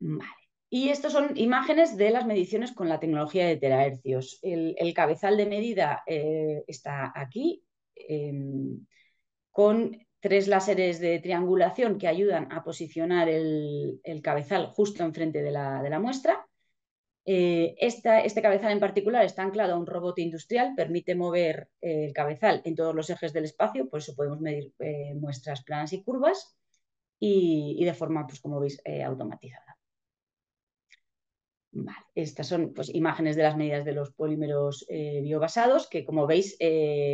Vale. Y estas son imágenes de las mediciones con la tecnología de terahercios. El cabezal de medida está aquí, con 3 láseres de triangulación que ayudan a posicionar el cabezal justo enfrente de la muestra. Este cabezal en particular está anclado a un robot industrial, permite mover el cabezal en todos los ejes del espacio, por eso podemos medir muestras planas y curvas, y de forma, pues, como veis, automatizada. Vale. Estas son, pues, imágenes de las medidas de los polímeros biobasados, que, como veis,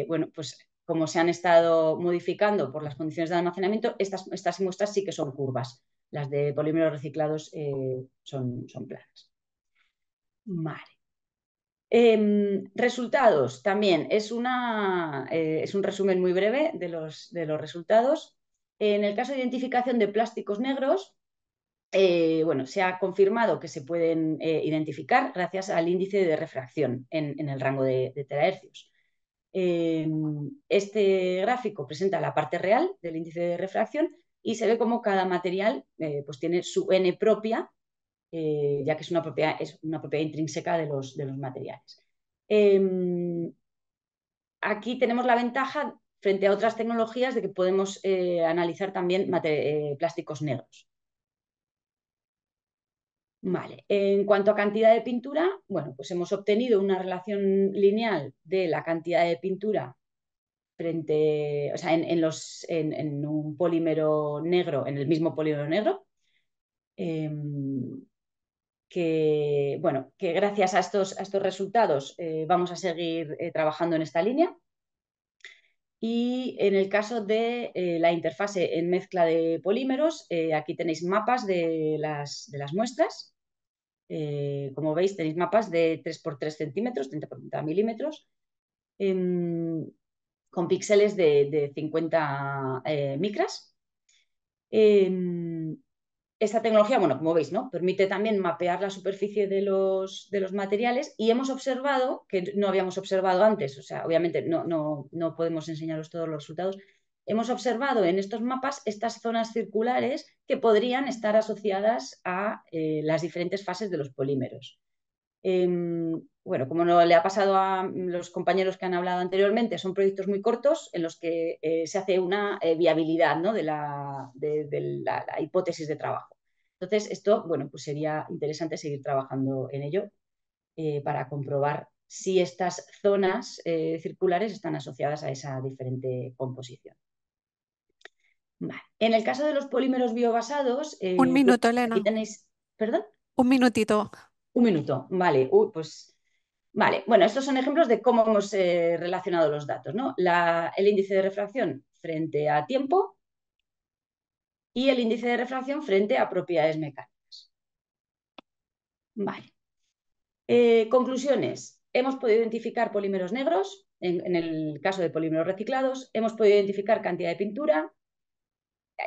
bueno, pues como se han estado modificando por las condiciones de almacenamiento, estas muestras sí que son curvas. Las de polímeros reciclados son planas. Vale. Resultados también es un resumen muy breve de los resultados. En el caso de identificación de plásticos negros, bueno, se ha confirmado que se pueden identificar gracias al índice de refracción en el rango de terahercios. Este gráfico presenta la parte real del índice de refracción y se ve cómo cada material pues tiene su N propia, ya que es una propiedad intrínseca de los materiales. Aquí tenemos la ventaja frente a otras tecnologías de que podemos analizar también plásticos negros. Vale. En cuanto a cantidad de pintura, bueno, pues hemos obtenido una relación lineal de la cantidad de pintura frente, o sea, en un polímero negro, en el mismo polímero negro, que, bueno, que gracias a estos resultados vamos a seguir trabajando en esta línea. Y en el caso de la interfase en mezcla de polímeros, aquí tenéis mapas de las muestras. Como veis, tenéis mapas de 3 por 3 centímetros, 30 por 30 milímetros, con píxeles de 50 micras. Esta tecnología, bueno, como veis, ¿no?, permite también mapear la superficie de los materiales, y hemos observado, que no habíamos observado antes, o sea, obviamente no podemos enseñaros todos los resultados, hemos observado en estos mapas estas zonas circulares que podrían estar asociadas a las diferentes fases de los polímeros. Bueno, como no le ha pasado a los compañeros que han hablado anteriormente, son proyectos muy cortos en los que se hace una viabilidad, ¿no?, de la hipótesis de trabajo. Entonces, esto, bueno, pues sería interesante seguir trabajando en ello para comprobar si estas zonas circulares están asociadas a esa diferente composición. Vale. En el caso de los polímeros biobasados, Un minuto, aquí Elena. tenéis... ¿Perdón? Un minutito. Un minuto, vale. Pues vale. Bueno, estos son ejemplos de cómo hemos relacionado los datos, ¿no? El índice de refracción frente a tiempo y el índice de refracción frente a propiedades mecánicas. Vale. Conclusiones. Hemos podido identificar polímeros negros, en el caso de polímeros reciclados. Hemos podido identificar cantidad de pintura.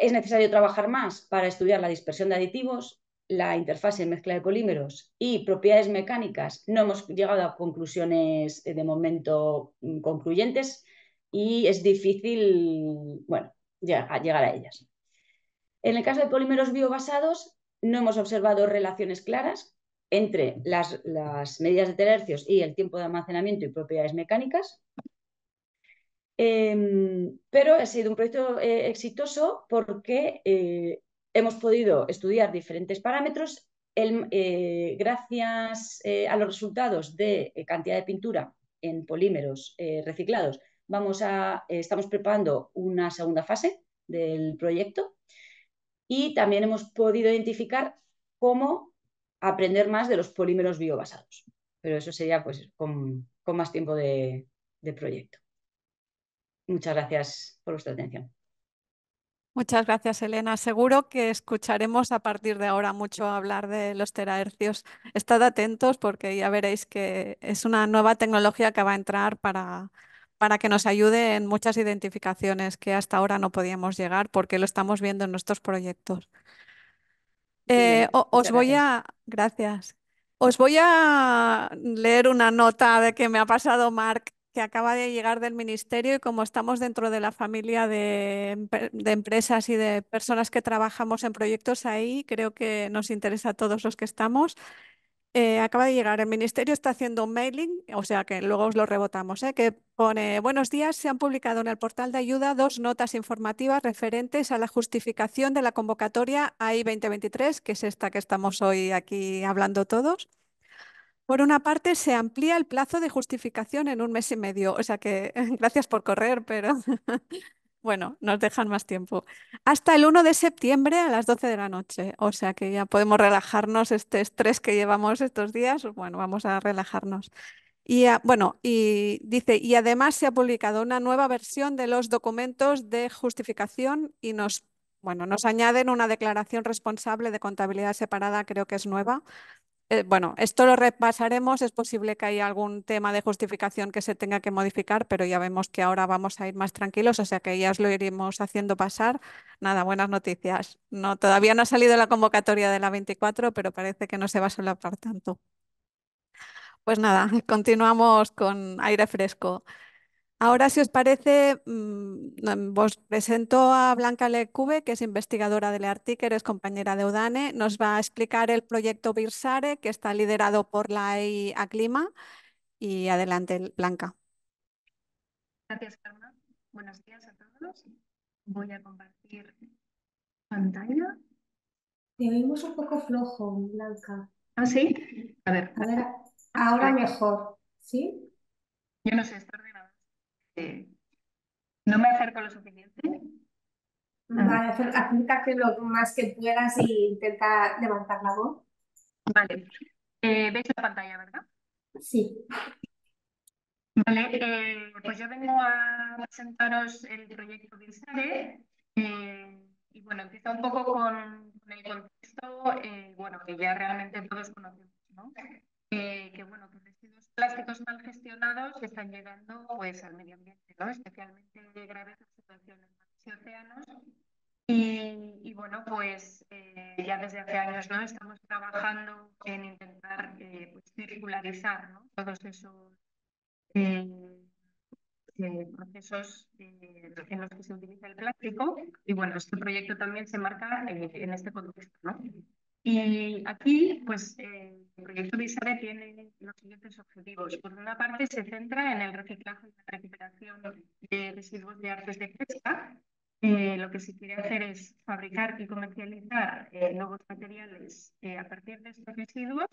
Es necesario trabajar más para estudiar la dispersión de aditivos, la interfase en mezcla de polímeros y propiedades mecánicas. No hemos llegado a conclusiones de momento concluyentes y es difícil, bueno, llegar a ellas. En el caso de polímeros biobasados, no hemos observado relaciones claras entre las medidas de terahercios y el tiempo de almacenamiento y propiedades mecánicas. Pero ha sido un proyecto exitoso porque hemos podido estudiar diferentes parámetros. Gracias a los resultados de cantidad de pintura en polímeros reciclados, estamos preparando una segunda fase del proyecto y también hemos podido identificar cómo aprender más de los polímeros biobasados. Pero eso sería pues, con más tiempo de proyecto. Muchas gracias por vuestra atención. Muchas gracias, Elena. Seguro que escucharemos a partir de ahora mucho hablar de los terahercios. Estad atentos porque ya veréis que es una nueva tecnología que va a entrar para que nos ayude en muchas identificaciones que hasta ahora no podíamos llegar porque lo estamos viendo en nuestros proyectos. Muy bien, Os muchas voy gracias. gracias. Os voy a leer una nota de que me ha pasado Marc, que acaba de llegar del ministerio y como estamos dentro de la familia de empresas y de personas que trabajamos en proyectos ahí, creo que nos interesa a todos los que estamos. Acaba de llegar, el ministerio está haciendo un mailing, o sea que luego os lo rebotamos, que pone: buenos días, se han publicado en el portal de ayuda 2 notas informativas referentes a la justificación de la convocatoria AI 2023, que es esta que estamos hoy aquí hablando todos. Por una parte, se amplía el plazo de justificación en 1 mes y medio, o sea que gracias por correr, pero bueno, nos dejan más tiempo. Hasta el 1 de septiembre a las 12 de la noche. O sea que ya podemos relajarnos este estrés que llevamos estos días. Bueno, vamos a relajarnos. Y bueno, y dice, y además se ha publicado una nueva versión de los documentos de justificación y bueno, nos añaden una declaración responsable de contabilidad separada, creo que es nueva. Bueno, esto lo repasaremos. Es posible que haya algún tema de justificación que se tenga que modificar, pero ya vemos que ahora vamos a ir más tranquilos, o sea que ya os lo iremos haciendo pasar. Nada, buenas noticias. No, todavía no ha salido la convocatoria de la 24, pero parece que no se va a solapar tanto. Pues nada, continuamos con aire fresco. Ahora, si os parece, os presento a Blanca Lecube, que es investigadora del Artiker, es compañera de Udane. Nos va a explicar el proyecto Birsare, que está liderado por la EI Aclima. Y adelante, Blanca. Gracias, Carmen. Buenos días a todos. Voy a compartir pantalla. Te oímos un poco flojo, Blanca. ¿Ah, sí? A ver, A ver, ahora mejor, ¿sí? yo no sé, está ordenado. No me acerco lo suficiente. Vale, acércate lo más que puedas y intenta levantar la voz. Vale. ¿Veis la pantalla, verdad? Sí. Vale, pues yo vengo a presentaros el proyecto Birsare. Y bueno, empiezo un poco con el contexto, bueno, que ya realmente todos conocemos, ¿no? Que bueno, que residuos plásticos mal gestionados están llegando pues al medio ambiente, ¿no? Especialmente graves la situación en mares y océanos. Y bueno, pues ya desde hace años, ¿no? Estamos trabajando en intentar pues, circularizar, ¿no? Todos esos procesos en los que se utiliza el plástico. Y bueno, este proyecto también se marca en este contexto, ¿no? Y aquí, pues, el proyecto Birsare tiene los siguientes objetivos. Por una parte, se centra en el reciclaje y la recuperación de residuos de artes de pesca. Lo que se quiere hacer es fabricar y comercializar nuevos materiales a partir de estos residuos.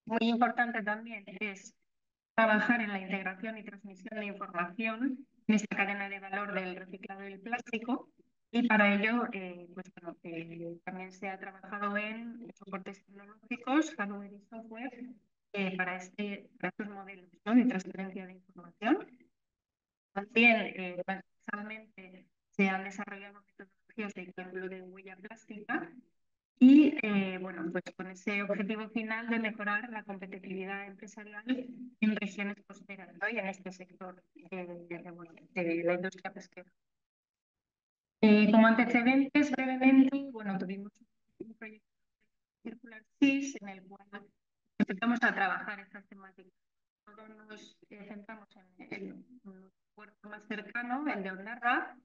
Muy importante también es trabajar en la integración y transmisión de información en esta cadena de valor del reciclado del plástico. Y para ello, pues, bueno, también se ha trabajado en soportes tecnológicos, hardware y software, para estos modelos, ¿no? De transferencia de información. También, transversalmente, se han desarrollado metodologías de cálculo de huella plástica y, bueno, pues con ese objetivo final de mejorar la competitividad empresarial en regiones costeras, ¿no? Y en este sector de la industria pesquera. Como antecedentes, brevemente, bueno, tuvimos un proyecto Circular Seas en el cual empezamos a trabajar estas temáticas. Todos nos centramos en el puerto más cercano, el de Ondarra,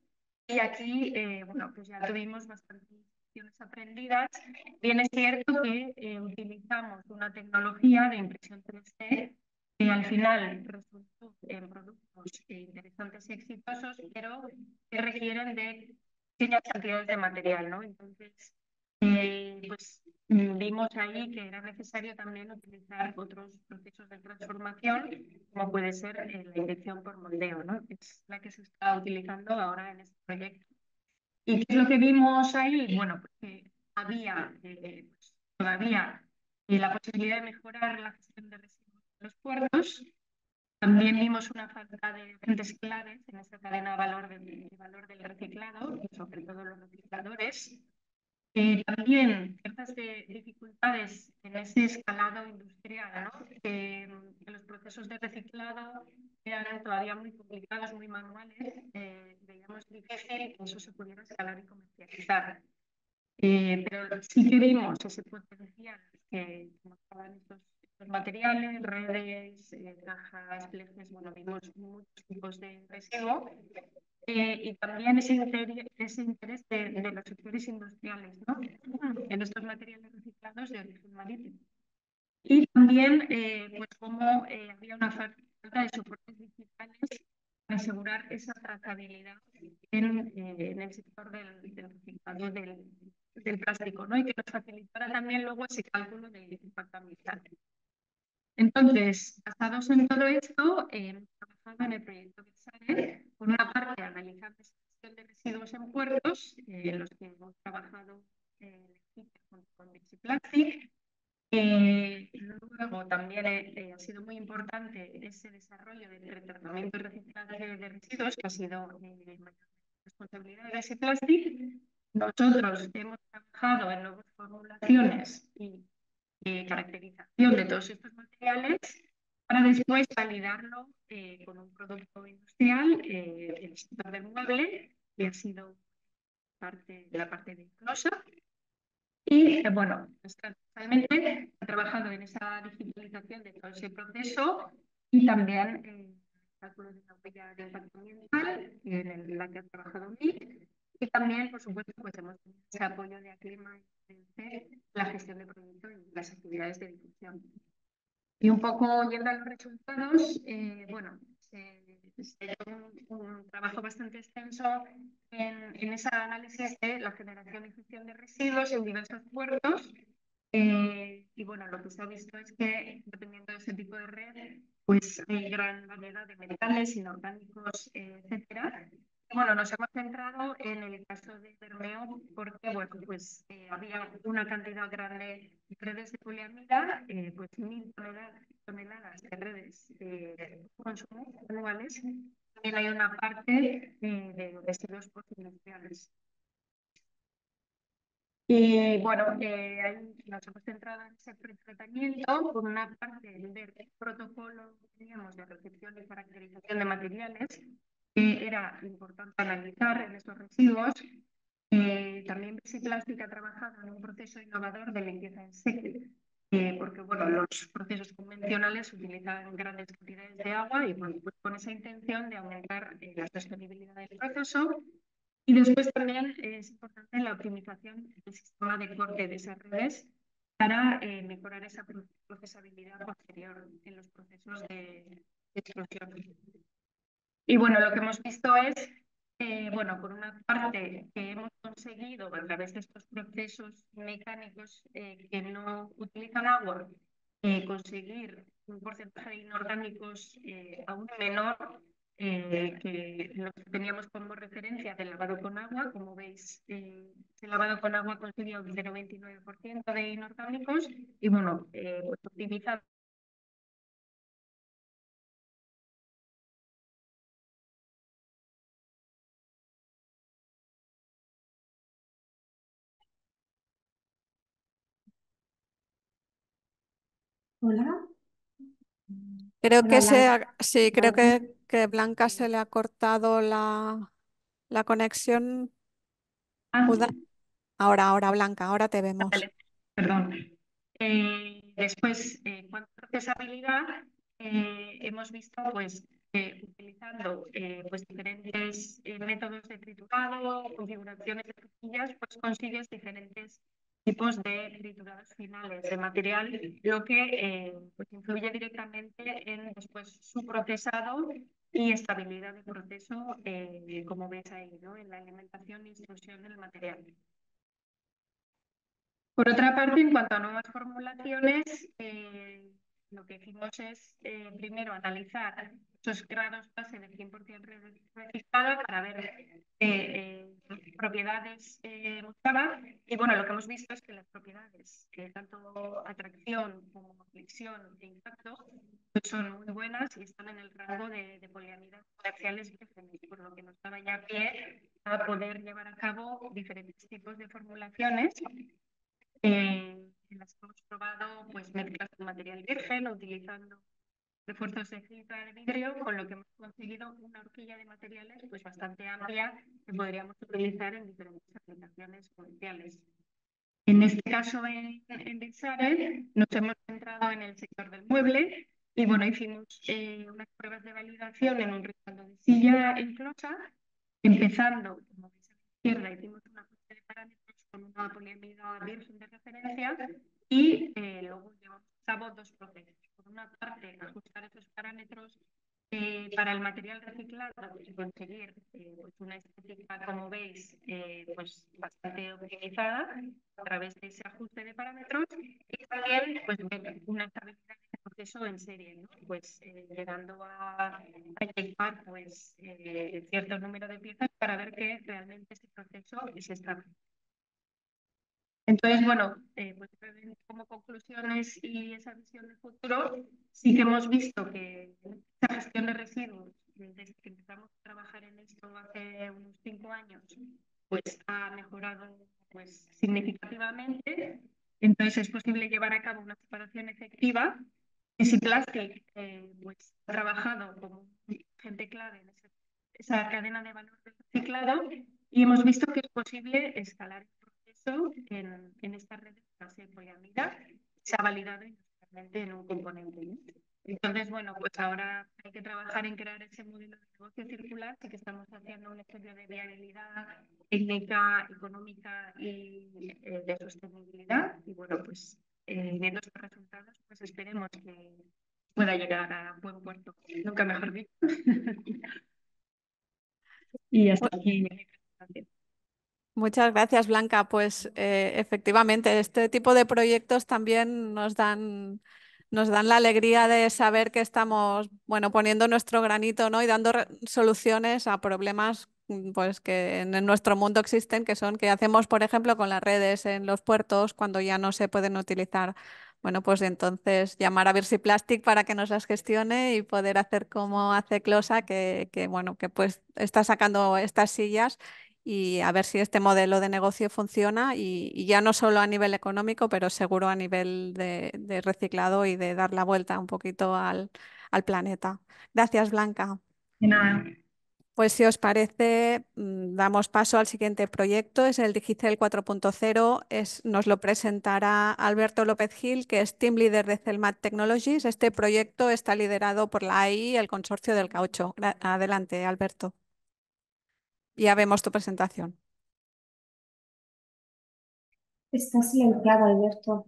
Y aquí, bueno, pues ya tuvimos bastantes lecciones aprendidas. Bien es cierto que utilizamos una tecnología de impresión 3D que al final resultó en productos interesantes y exitosos, pero que requieren de pequeñas cantidades de material, ¿no? Entonces, pues vimos ahí que era necesario también utilizar otros procesos de transformación, como puede ser la inyección por moldeo, ¿no? Que es la que se está utilizando ahora en este proyecto. ¿Y qué es lo que vimos ahí? Bueno, pues que había pues, todavía la posibilidad de mejorar la gestión de residuos en los puertos. También vimos una falta de agentes claves en esta cadena de valor del reciclado, sobre todo los recicladores. También ciertas dificultades en ese escalado industrial, ¿no? Que los procesos de reciclado eran todavía muy complicados, muy manuales. Veíamos difícil que eso se pudiera escalar y comercializar. Pero sí que vimos ese potencial que mostraban estos materiales, redes, cajas, flejes, bueno, vimos muchos tipos de residuo. Y también ese interés de los sectores industriales, ¿no? En estos materiales reciclados de origen marítimo. Y también, pues, cómo había una falta de soportes digitales para asegurar esa trazabilidad en el sector del reciclado del plástico, ¿no? Y que nos facilitara también luego ese cálculo del impacto ambiental. Entonces, basados en todo esto, hemos trabajado en el proyecto BitSare, por una parte analizando esa gestión de residuos en puertos, en los que hemos trabajado junto con Bixiplastic. Luego también ha sido muy importante ese desarrollo del tratamiento y reciclaje de residuos, que ha sido mayor responsabilidad de Bixiplastic. Nosotros hemos trabajado en nuevas formulaciones y caracterización de todos estos materiales para después validarlo con un producto industrial, el sector del mueble, que ha sido la parte de Closa. Y bueno, pues, realmente ha trabajado en esa digitalización de todo ese proceso y también el cálculo de la huella de impacto ambiental, en la que ha trabajado MIC. Y también, por supuesto, pues hemos tenido ese apoyo de Aclima y de la gestión de proyectos y las actividades de difusión. Y un poco yendo a los resultados, bueno, se ha hecho un trabajo bastante extenso en ese análisis de la generación y gestión de residuos en diversos puertos. Y bueno, lo que se ha visto es que dependiendo de ese tipo de red, pues hay gran variedad de metales, inorgánicos, etcétera. Bueno, nos hemos centrado en el caso de Bermeo porque, bueno, pues había una cantidad grande de redes de poliamida, pues 1.000 toneladas de redes de consumo anuales. También hay una parte de residuos postindustriales. Y bueno, ahí nos hemos centrado en ese tratamiento, por una parte del protocolo que teníamos de recepción y caracterización de materiales, que era importante analizar en estos residuos. También Bixiplastic ha trabajado en un proceso innovador de limpieza en seco, porque bueno, los procesos convencionales utilizan grandes cantidades de agua y bueno, pues con esa intención de aumentar la sostenibilidad del proceso. Y después también es importante la optimización del sistema de corte de esas redes para mejorar esa procesabilidad posterior en los procesos de explosión. Y bueno, lo que hemos visto es, bueno, por una parte, que hemos conseguido a través de estos procesos mecánicos que no utilizan agua, conseguir un porcentaje de inorgánicos aún menor que lo que teníamos como referencia del lavado con agua. Como veis, el lavado con agua consiguió un 0,29% de inorgánicos y bueno, pues optimizando. Hola. Creo Hola, que Blanca. sí, creo que Blanca se le ha cortado la conexión. Uda. Ahora, Blanca, ahora te vemos. Vale, perdón. Después, en cuanto a procesabilidad, hemos visto pues, utilizando pues diferentes métodos de triturado, configuraciones de rejillas, pues consigues diferentes tipos de triturados finales de material, lo que pues influye directamente en después su procesado y estabilidad de proceso, como ves ahí, ¿no? En la alimentación y extrusión del material. Por otra parte, en cuanto a nuevas formulaciones, lo que hicimos es primero analizar esos grados base del 100% reciclado para ver qué propiedades mostraba. Y bueno, lo que hemos visto es que las propiedades, tanto atracción como flexión e impacto, pues son muy buenas y están en el rango de poliamidas coaxiales vírgenes, por lo que nos daba ya pie a poder llevar a cabo diferentes tipos de formulaciones en las que hemos probado pues, mezclas de material virgen utilizando refuerzos de filtro de vidrio, con lo que hemos conseguido una horquilla de materiales pues, bastante amplia que podríamos utilizar en diferentes aplicaciones comerciales. En este caso, en Bitsare, nos hemos centrado en el sector del mueble y bueno, hicimos unas pruebas de validación en un respaldo de silla enclosa, empezando, como veis a la izquierda, hicimos una ajuste de parámetros con una poliamida virgen de referencia y luego llevamos a cabo dos procesos. Por una parte, ajustar esos parámetros para el material reciclado y conseguir pues una estética, como veis, pues bastante optimizada a través de ese ajuste de parámetros y también pues, ver una estabilidad de proceso en serie, ¿no? Pues llegando a inyectar pues, cierto número de piezas para ver que realmente ese proceso es estable. Entonces, bueno, pues como conclusiones y esa visión de futuro, sí que hemos visto que esa gestión de residuos, desde que empezamos a trabajar en esto hace unos 5 años, pues ha mejorado pues, significativamente. Entonces es posible llevar a cabo una separación efectiva. Easy Plastic pues, ha trabajado como gente clave en esa cadena de valor del reciclado y hemos visto que es posible escalar en esta red de base poliamida se ha validado industrialmente en un componente, ¿no? Entonces, bueno, pues ahora hay que trabajar en crear ese modelo de negocio circular, que estamos haciendo un estudio de viabilidad técnica, económica y de sostenibilidad. Y bueno, pues viendo estos resultados, pues esperemos que pueda llegar a buen puerto. Nunca mejor dicho. Y hasta aquí mi presentación. Muchas gracias, Blanca. Pues efectivamente, este tipo de proyectos también nos dan la alegría de saber que estamos, bueno, poniendo nuestro granito, ¿no? Y dando soluciones a problemas pues, que en nuestro mundo existen, que son que hacemos, por ejemplo, con las redes en los puertos cuando ya no se pueden utilizar. Bueno, pues entonces llamar a Virsi Plastic para que nos las gestione y poder hacer como hace Closa, bueno, que pues está sacando estas sillas y a ver si este modelo de negocio funciona y ya no solo a nivel económico, pero seguro a nivel de reciclado y de dar la vuelta un poquito al planeta. Gracias, Blanca. De nada. Pues si os parece, damos paso al siguiente proyecto, es el Digicel 4.0, nos lo presentará Alberto López Gil, que es Team Leader de Celmat Technologies. Este proyecto está liderado por la AI y el Consorcio del Caucho. Adelante, Alberto. Ya vemos tu presentación. Está silenciado, Alberto.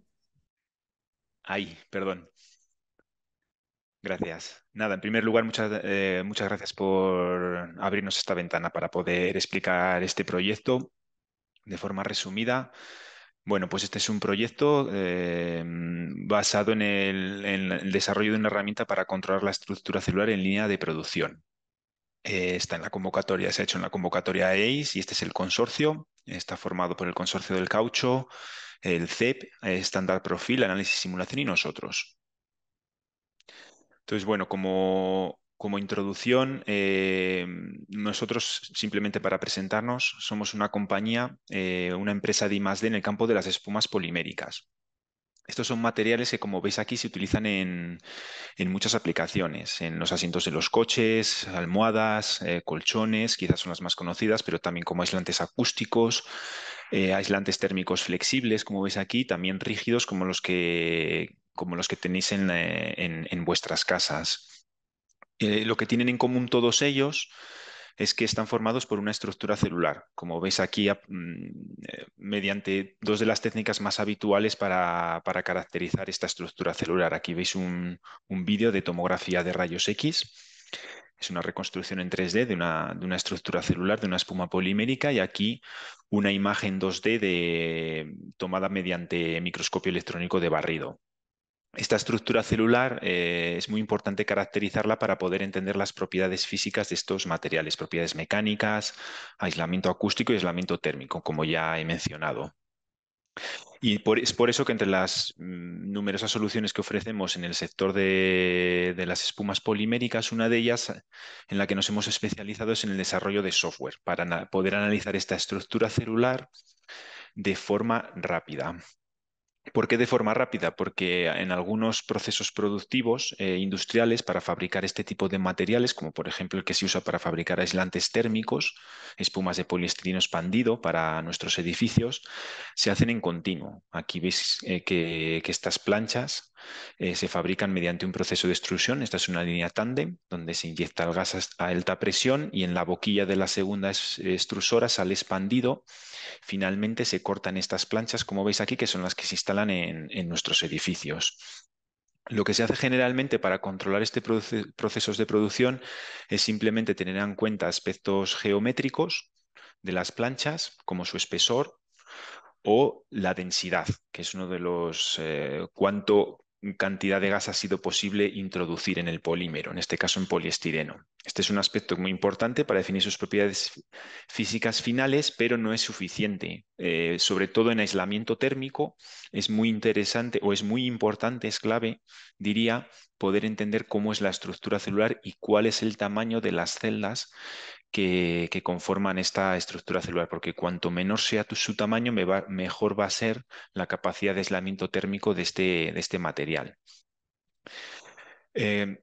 Ay, perdón. Gracias. Nada, en primer lugar, muchas gracias por abrirnos esta ventana para poder explicar este proyecto de forma resumida. Bueno, pues este es un proyecto basado en el desarrollo de una herramienta para controlar la estructura celular en línea de producción. Está en la convocatoria, se ha hecho en la convocatoria ACE y este es el consorcio. Está formado por el Consorcio del Caucho, el CEP, Standard Profil, Análisis, Simulación y nosotros. Entonces, bueno, como introducción, nosotros, simplemente para presentarnos, somos una compañía, una empresa de I+D en el campo de las espumas poliméricas. Estos son materiales que, como veis aquí, se utilizan en muchas aplicaciones, en los asientos de los coches, almohadas, colchones, quizás son las más conocidas, pero también como aislantes acústicos, aislantes térmicos flexibles, como veis aquí, también rígidos como los que tenéis en vuestras casas. Lo que tienen en común todos ellos es que están formados por una estructura celular, como veis aquí, mediante dos de las técnicas más habituales para caracterizar esta estructura celular. Aquí veis un vídeo de tomografía de rayos X. Es una reconstrucción en 3D de una estructura celular, de una espuma polimérica, y aquí una imagen 2D tomada mediante microscopio electrónico de barrido. Esta estructura celular es muy importante caracterizarla para poder entender las propiedades físicas de estos materiales, propiedades mecánicas, aislamiento acústico y aislamiento térmico, como ya he mencionado. Y es por eso que entre las numerosas soluciones que ofrecemos en el sector de las espumas poliméricas, una de ellas en la que nos hemos especializado es en el desarrollo de software para poder analizar esta estructura celular de forma rápida. ¿Por qué de forma rápida? Porque en algunos procesos productivos industriales para fabricar este tipo de materiales, como por ejemplo el que se usa para fabricar aislantes térmicos, espumas de poliestireno expandido para nuestros edificios, se hacen en continuo. Aquí veis que estas planchas se fabrican mediante un proceso de extrusión. Esta es una línea tándem donde se inyecta el gas a alta presión y en la boquilla de la segunda extrusora sale expandido. Finalmente se cortan estas planchas, como veis aquí, que son las que se instalan en nuestros edificios. Lo que se hace generalmente para controlar este procesos de producción es simplemente tener en cuenta aspectos geométricos de las planchas, como su espesor o la densidad, que es uno de los cuánto cantidad de gas ha sido posible introducir en el polímero, en este caso en poliestireno. Este es un aspecto muy importante para definir sus propiedades físicas finales, pero no es suficiente. Sobre todo en aislamiento térmico es muy interesante o es muy importante, es clave, diría, poder entender cómo es la estructura celular y cuál es el tamaño de las celdas que conforman esta estructura celular, porque cuanto menor sea su tamaño, mejor va a ser la capacidad de aislamiento térmico de este material.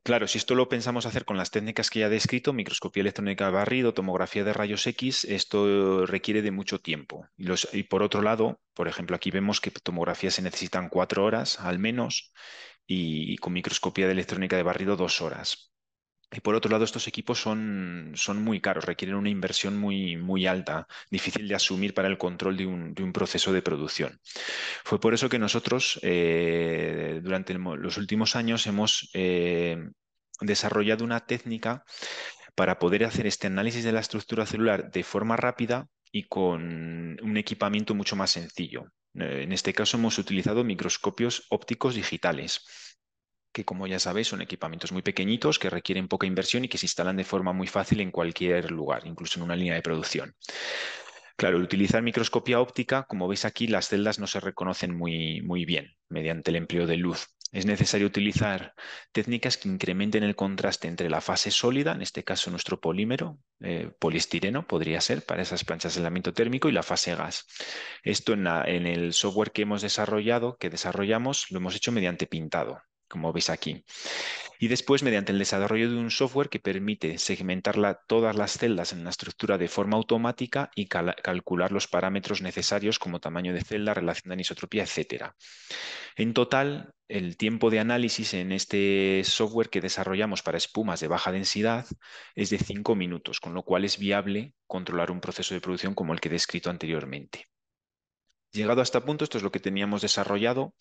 Claro, si esto lo pensamos hacer con las técnicas que ya he descrito, microscopía electrónica de barrido, tomografía de rayos X, esto requiere de mucho tiempo. Y por otro lado, por ejemplo, aquí vemos que tomografía se necesitan 4 horas al menos y con microscopía de electrónica de barrido 2 horas. Y por otro lado, estos equipos son muy caros, requieren una inversión muy alta, difícil de asumir para el control de un proceso de producción. Fue por eso que nosotros, durante los últimos años, hemos desarrollado una técnica para poder hacer este análisis de la estructura celular de forma rápida y con un equipamiento mucho más sencillo. En este caso, hemos utilizado microscopios ópticos digitales, que como ya sabéis son equipamientos muy pequeñitos que requieren poca inversión y que se instalan de forma muy fácil en cualquier lugar, incluso en una línea de producción. Claro, al utilizar microscopía óptica, como veis aquí, las celdas no se reconocen muy bien mediante el empleo de luz. Es necesario utilizar técnicas que incrementen el contraste entre la fase sólida, en este caso nuestro polímero, poliestireno podría ser para esas planchas de aislamiento térmico, y la fase gas. Esto en el software que hemos desarrollado, que desarrollamos, lo hemos hecho mediante pintado, como veis aquí. Y después, mediante el desarrollo de un software que permite segmentar todas las celdas en una estructura de forma automática y calcular los parámetros necesarios como tamaño de celda, relación de anisotropía, etc. En total, el tiempo de análisis en este software que desarrollamos para espumas de baja densidad es de 5 minutos, con lo cual es viable controlar un proceso de producción como el que he descrito anteriormente. Llegado a este punto, esto es lo que teníamos desarrollado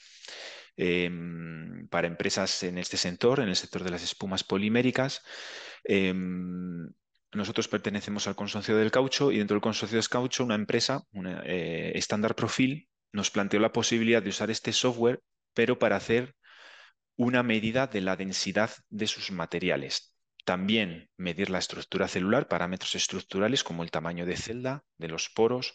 para empresas en este sector, en el sector de las espumas poliméricas. Nosotros pertenecemos al consorcio del caucho y dentro del consorcio del caucho una empresa, Standard Profil, nos planteó la posibilidad de usar este software, pero para hacer una medida de la densidad de sus materiales. También medir la estructura celular, parámetros estructurales como el tamaño de celda, de los poros,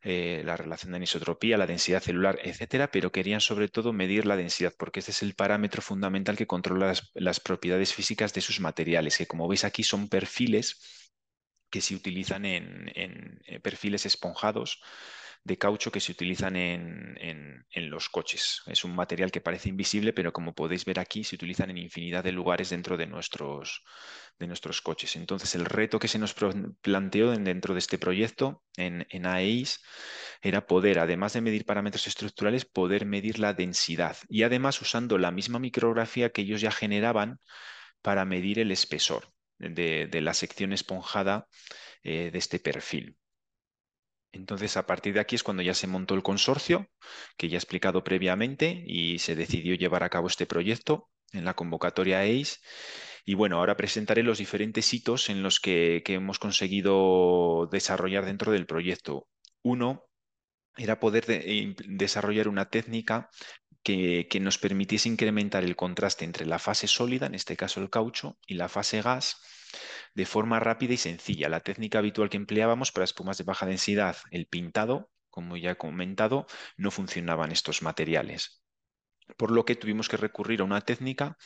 la relación de anisotropía, la densidad celular, etcétera, pero querían sobre todo medir la densidad, porque este es el parámetro fundamental que controla las propiedades físicas de sus materiales, que como veis aquí son perfiles que se utilizan en perfiles esponjados de caucho que se utilizan en los coches. Es un material que parece invisible, pero como podéis ver aquí, se utilizan en infinidad de lugares dentro de nuestros coches. Entonces, el reto que se nos planteó dentro de este proyecto en AEIS era poder, además de medir parámetros estructurales, poder medir la densidad y además usando la misma micrografía que ellos ya generaban para medir el espesor de la sección esponjada de este perfil. Entonces, a partir de aquí es cuando ya se montó el consorcio, que ya he explicado previamente, y se decidió llevar a cabo este proyecto en la convocatoria ACE. Y bueno, ahora presentaré los diferentes hitos en los que hemos conseguido desarrollar dentro del proyecto. Uno era poder desarrollar una técnica que nos permitiese incrementar el contraste entre la fase sólida, en este caso el caucho, y la fase gas de forma rápida y sencilla. La técnica habitual que empleábamos para espumas de baja densidad, el pintado, como ya he comentado, no funcionaban estos materiales. Por lo que tuvimos que recurrir a una técnica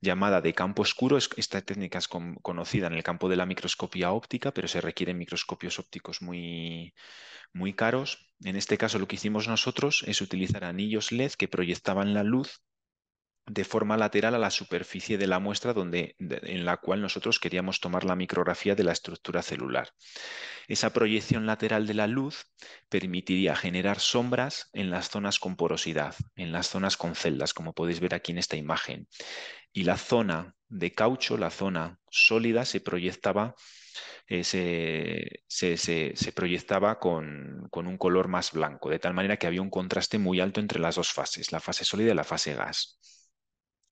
llamada de campo oscuro. Esta técnica es conocida en el campo de la microscopía óptica, pero se requieren microscopios ópticos muy, muy caros. En este caso, lo que hicimos nosotros es utilizar anillos LED que proyectaban la luz de forma lateral a la superficie de la muestra en la cual nosotros queríamos tomar la micrografía de la estructura celular. Esa proyección lateral de la luz permitiría generar sombras en las zonas con porosidad, en las zonas con celdas, como podéis ver aquí en esta imagen. Y la zona de caucho, la zona sólida, se proyectaba se proyectaba con un color más blanco, de tal manera que había un contraste muy alto entre las dos fases, la fase sólida y la fase gas.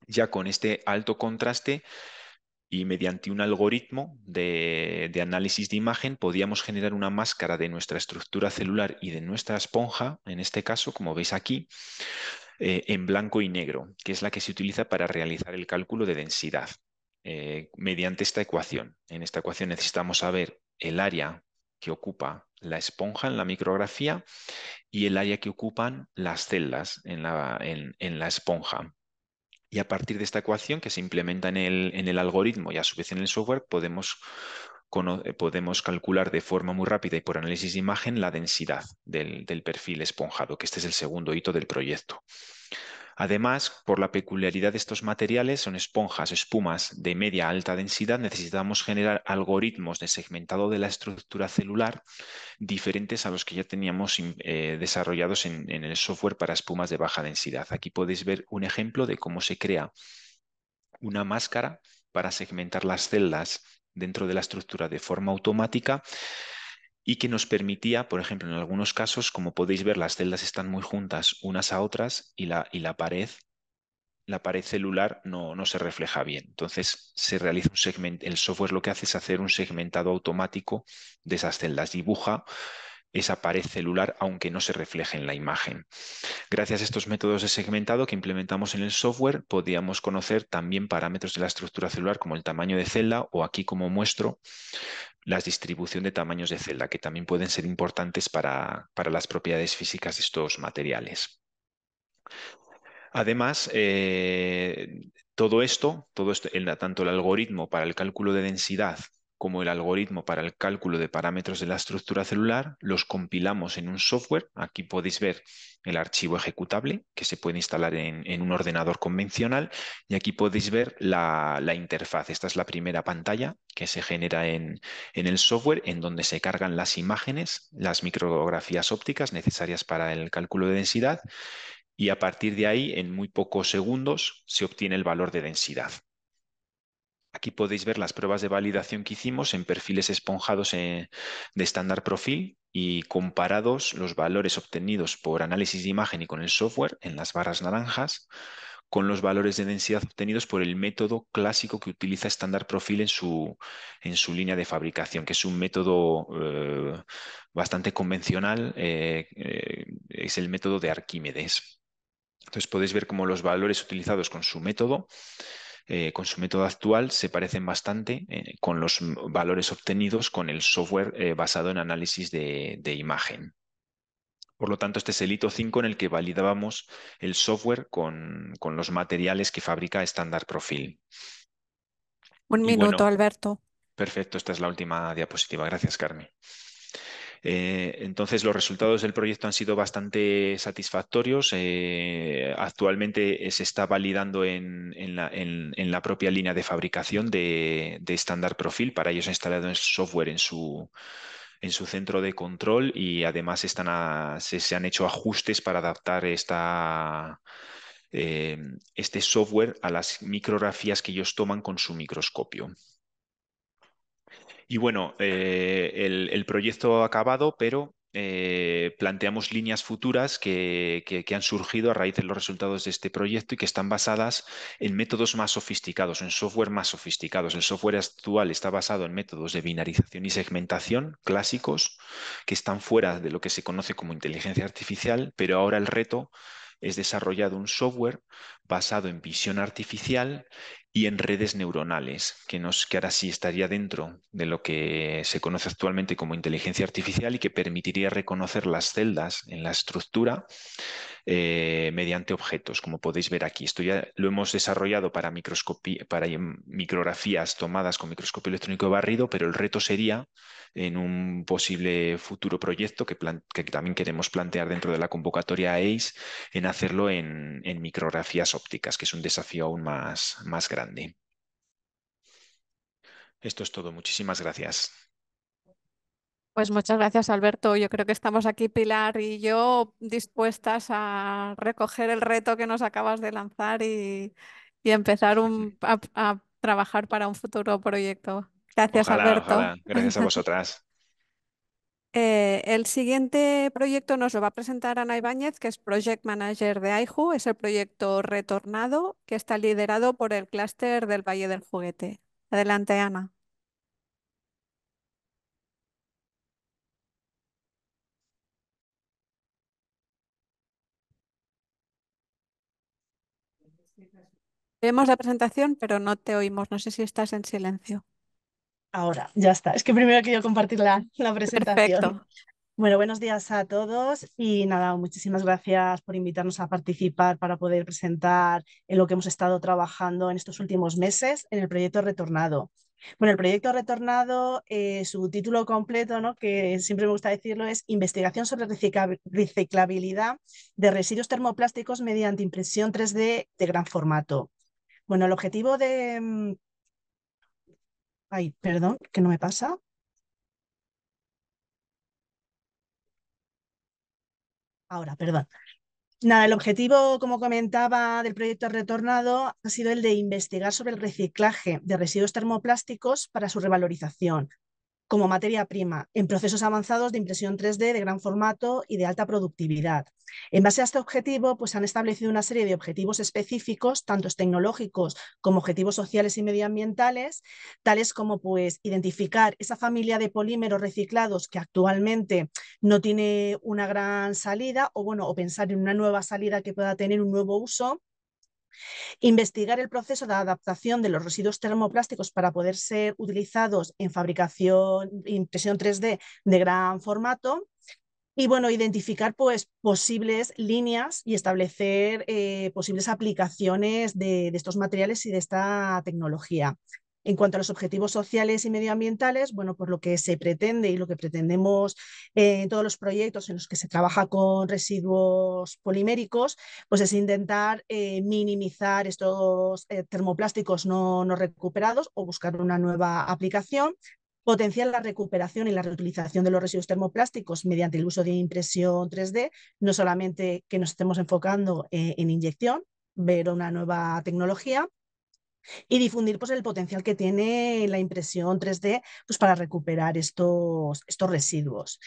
Ya con este alto contraste y mediante un algoritmo de análisis de imagen podíamos generar una máscara de nuestra estructura celular y de nuestra esponja, en este caso, como veis aquí, en blanco y negro, que es la que se utiliza para realizar el cálculo de densidad mediante esta ecuación. En esta ecuación necesitamos saber el área que ocupa la esponja en la micrografía y el área que ocupan las celdas en la esponja. Y a partir de esta ecuación que se implementa en el algoritmo y a su vez en el software, podemos calcular de forma muy rápida y por análisis de imagen la densidad del perfil esponjado, que este es el segundo hito del proyecto. Además, por la peculiaridad de estos materiales, son esponjas, espumas de media a alta densidad, necesitamos generar algoritmos de segmentado de la estructura celular diferentes a los que ya teníamos desarrollados en el software para espumas de baja densidad. Aquí podéis ver un ejemplo de cómo se crea una máscara para segmentar las celdas dentro de la estructura de forma automática y que nos permitía, por ejemplo, en algunos casos, como podéis ver, las celdas están muy juntas unas a otras y la pared celular no se refleja bien. Entonces se realiza un segmento, el software lo que hace es hacer un segmentado automático de esas celdas, dibuja esa pared celular aunque no se refleje en la imagen. Gracias a estos métodos de segmentado que implementamos en el software, podíamos conocer también parámetros de la estructura celular como el tamaño de celda o aquí como muestro la distribución de tamaños de celda, que también pueden ser importantes para las propiedades físicas de estos materiales. Además, tanto el algoritmo para el cálculo de densidad como el algoritmo para el cálculo de parámetros de la estructura celular, los compilamos en un software. Aquí podéis ver el archivo ejecutable que se puede instalar en un ordenador convencional y aquí podéis ver la interfaz. Esta es la primera pantalla que se genera en el software en donde se cargan las imágenes, las micrografías ópticas necesarias para el cálculo de densidad y a partir de ahí, en muy pocos segundos, se obtiene el valor de densidad. Aquí podéis ver las pruebas de validación que hicimos en perfiles esponjados de estándar profil y comparados los valores obtenidos por análisis de imagen y con el software en las barras naranjas con los valores de densidad obtenidos por el método clásico que utiliza estándar profil en su línea de fabricación, que es un método bastante convencional, es el método de Arquímedes. Entonces podéis ver cómo los valores utilizados con su método actual se parecen bastante con los valores obtenidos con el software basado en análisis de imagen. Por lo tanto, este es el hito 5 en el que validábamos el software con los materiales que fabrica Standard Profil. Un Y minuto, bueno, Alberto. perfecto, esta es la última diapositiva. Gracias, Carmen. Entonces, los resultados del proyecto han sido bastante satisfactorios. Actualmente se está validando en la propia línea de fabricación de Standard Profil. Para ello se ha instalado el software en su centro de control y además se han hecho ajustes para adaptar este software a las micrografías que ellos toman con su microscopio. Y bueno, el proyecto ha acabado, pero planteamos líneas futuras que han surgido a raíz de los resultados de este proyecto y que están basadas en métodos más sofisticados, en software más sofisticados. El software actual está basado en métodos de binarización y segmentación clásicos que están fuera de lo que se conoce como inteligencia artificial, pero ahora el reto es desarrollar un software basado en visión artificial y en redes neuronales, que ahora sí estaría dentro de lo que se conoce actualmente como inteligencia artificial y que permitiría reconocer las celdas en la estructura mediante objetos, como podéis ver aquí. Esto ya lo hemos desarrollado para micrografías tomadas con microscopio electrónico de barrido, pero el reto sería en un posible futuro proyecto que también queremos plantear dentro de la convocatoria ACE, en hacerlo en micrografías ópticas, que es un desafío aún más grande. Esto es todo. Muchísimas gracias. Pues muchas gracias, Alberto. Yo creo que estamos aquí, Pilar y yo, dispuestas a recoger el reto que nos acabas de lanzar y empezar a trabajar para un futuro proyecto. Gracias, Ojalá, Alberto. ojalá. Gracias a vosotras. El siguiente proyecto nos lo va a presentar Ana Ibáñez, que es Project Manager de AIJU. Es el proyecto Retornado, que está liderado por el clúster del Valle del Juguete. Adelante, Ana. Vemos la presentación, pero no te oímos. No sé si estás en silencio. Ahora, ya está. Es que primero quiero compartir la presentación. Perfecto. Bueno, buenos días a todos y nada, muchísimas gracias por invitarnos a participar para poder presentar en lo que hemos estado trabajando en estos últimos meses en el proyecto Retornado. Bueno, el proyecto Retornado, su título completo, ¿no?, que siempre me gusta decirlo, es Investigación sobre reciclabilidad de residuos termoplásticos mediante impresión 3D de gran formato. Bueno, el objetivo de... Ay, perdón, que no me pasa. Ahora, perdón. Nada, el objetivo, como comentaba, del proyecto Retornado ha sido el de investigar sobre el reciclaje de residuos termoplásticos para su revalorización como materia prima en procesos avanzados de impresión 3D de gran formato y de alta productividad. En base a este objetivo, pues han establecido una serie de objetivos específicos, tanto tecnológicos como objetivos sociales y medioambientales, tales como pues identificar esa familia de polímeros reciclados que actualmente no tiene una gran salida, o bueno, o pensar en una nueva salida que pueda tener un nuevo uso. Investigar el proceso de adaptación de los residuos termoplásticos para poder ser utilizados en fabricación, impresión 3D de gran formato. Y bueno, identificar pues posibles líneas y establecer posibles aplicaciones de estos materiales y de esta tecnología. En cuanto a los objetivos sociales y medioambientales, bueno, pues lo que se pretende y lo que pretendemos en todos los proyectos en los que se trabaja con residuos poliméricos, pues es intentar minimizar estos termoplásticos no recuperados o buscar una nueva aplicación, potenciar la recuperación y la reutilización de los residuos termoplásticos mediante el uso de impresión 3D, no solamente que nos estemos enfocando en inyección, ver una nueva tecnología, y difundir pues, el potencial que tiene la impresión 3D pues, para recuperar estos residuos.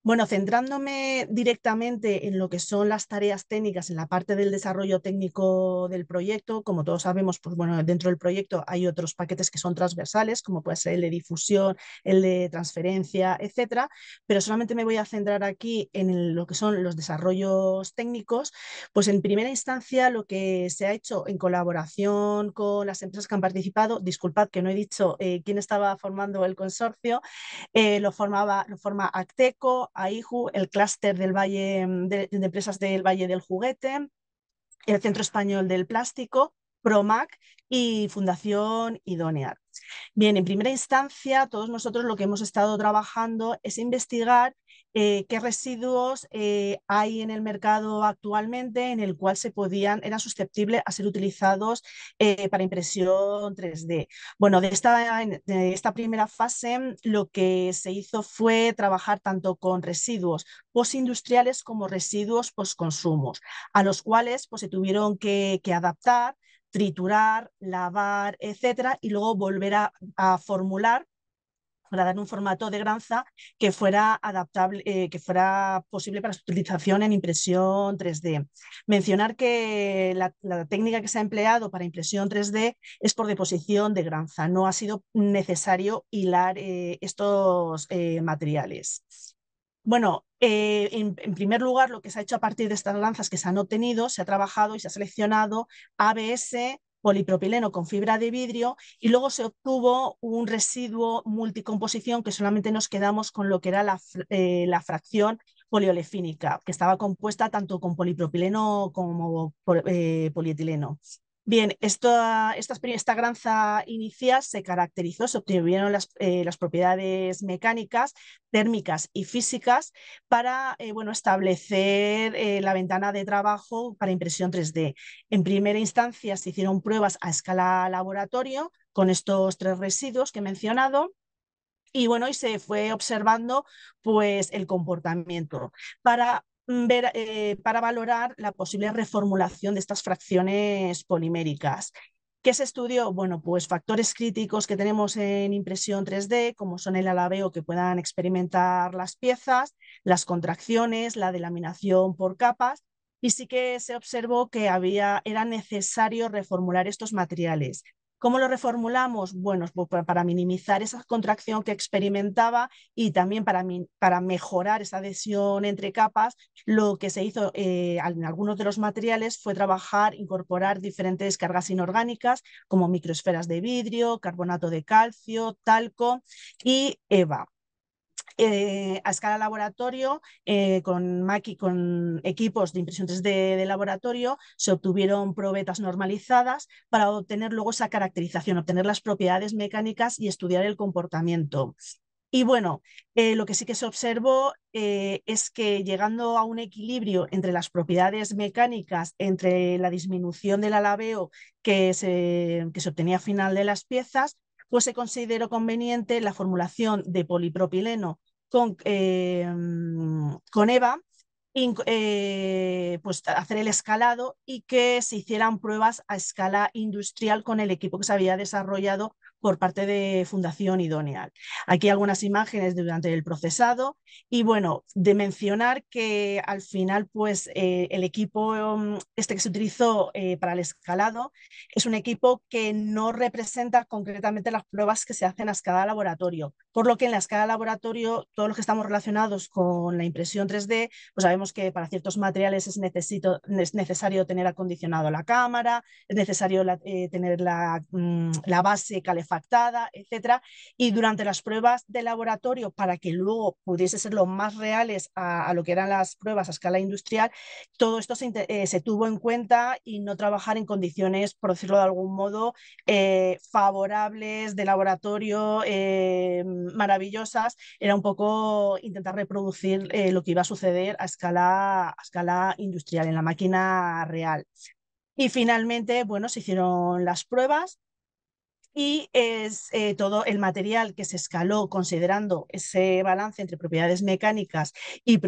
Bueno, centrándome directamente en lo que son las tareas técnicas en la parte del desarrollo técnico del proyecto, como todos sabemos, pues bueno, dentro del proyecto hay otros paquetes que son transversales, como puede ser el de difusión, el de transferencia, etcétera, pero solamente me voy a centrar aquí en lo que son los desarrollos técnicos. Pues en primera instancia lo que se ha hecho en colaboración con las empresas que han participado, disculpad que no he dicho quién estaba formando el consorcio, lo forma Acteco, AIJU, el clúster del Valle de empresas del Valle del Juguete, el Centro Español del Plástico, PROMAC y Fundación Idonear. Bien, en primera instancia, todos nosotros lo que hemos estado trabajando es investigar qué residuos hay en el mercado actualmente en el cual eran susceptibles a ser utilizados para impresión 3D. Bueno, de esta primera fase lo que se hizo fue trabajar tanto con residuos postindustriales como residuos postconsumos, a los cuales pues, se tuvieron que adaptar, triturar, lavar, etcétera, y luego volver a formular para dar un formato de granza que fuera adaptable, que fuera posible para su utilización en impresión 3D. Mencionar que la técnica que se ha empleado para impresión 3D es por deposición de granza, no ha sido necesario hilar estos materiales. Bueno, en primer lugar, lo que se ha hecho a partir de estas lanzas que se han obtenido, se ha trabajado y se ha seleccionado ABS, polipropileno con fibra de vidrio, y luego se obtuvo un residuo multicomposición que solamente nos quedamos con lo que era la fracción poliolefínica, que estaba compuesta tanto con polipropileno como polietileno. Bien, esta granza inicial se caracterizó, se obtuvieron las propiedades mecánicas, térmicas y físicas para establecer la ventana de trabajo para impresión 3D. En primera instancia se hicieron pruebas a escala laboratorio con estos 3 residuos que he mencionado. Y bueno, y se fue observando pues el comportamiento para para valorar la posible reformulación de estas fracciones poliméricas. ¿Qué se estudió? Bueno, pues factores críticos que tenemos en impresión 3D, como son el alabeo que puedan experimentar las piezas, las contracciones, la delaminación por capas, y sí que se observó que era necesario reformular estos materiales. ¿Cómo lo reformulamos? Bueno, pues para minimizar esa contracción que experimentaba y también para mejorar esa adhesión entre capas, lo que se hizo en algunos de los materiales fue incorporar diferentes cargas inorgánicas como microesferas de vidrio, carbonato de calcio, talco y EVA. A escala laboratorio, con equipos de impresión 3D de laboratorio, se obtuvieron probetas normalizadas para obtener luego esa caracterización, obtener las propiedades mecánicas y estudiar el comportamiento. Y bueno, lo que sí que se observó es que llegando a un equilibrio entre las propiedades mecánicas, entre la disminución del alabeo que se obtenía al final de las piezas, pues se consideró conveniente la formulación de polipropileno con EVA, pues hacer el escalado y que se hicieran pruebas a escala industrial con el equipo que se había desarrollado por parte de Fundación Idoneal. Aquí algunas imágenes durante el procesado y bueno, de mencionar que al final pues el equipo que se utilizó para el escalado es un equipo que no representa concretamente las pruebas que se hacen a escala laboratorio, por lo que en la escala laboratorio todos los que estamos relacionados con la impresión 3D, pues sabemos que para ciertos materiales es necesario tener acondicionado la cámara, es necesario tener la base calefactada, etcétera. Y durante las pruebas de laboratorio, para que luego pudiese ser lo más reales a lo que eran las pruebas a escala industrial, todo esto se tuvo en cuenta y no trabajar en condiciones, por decirlo de algún modo, favorables de laboratorio, maravillosas. Era un poco intentar reproducir lo que iba a suceder a escala industrial, en la máquina real. Y finalmente, bueno, se hicieron las pruebas y todo el material que se escaló considerando ese balance entre propiedades mecánicas y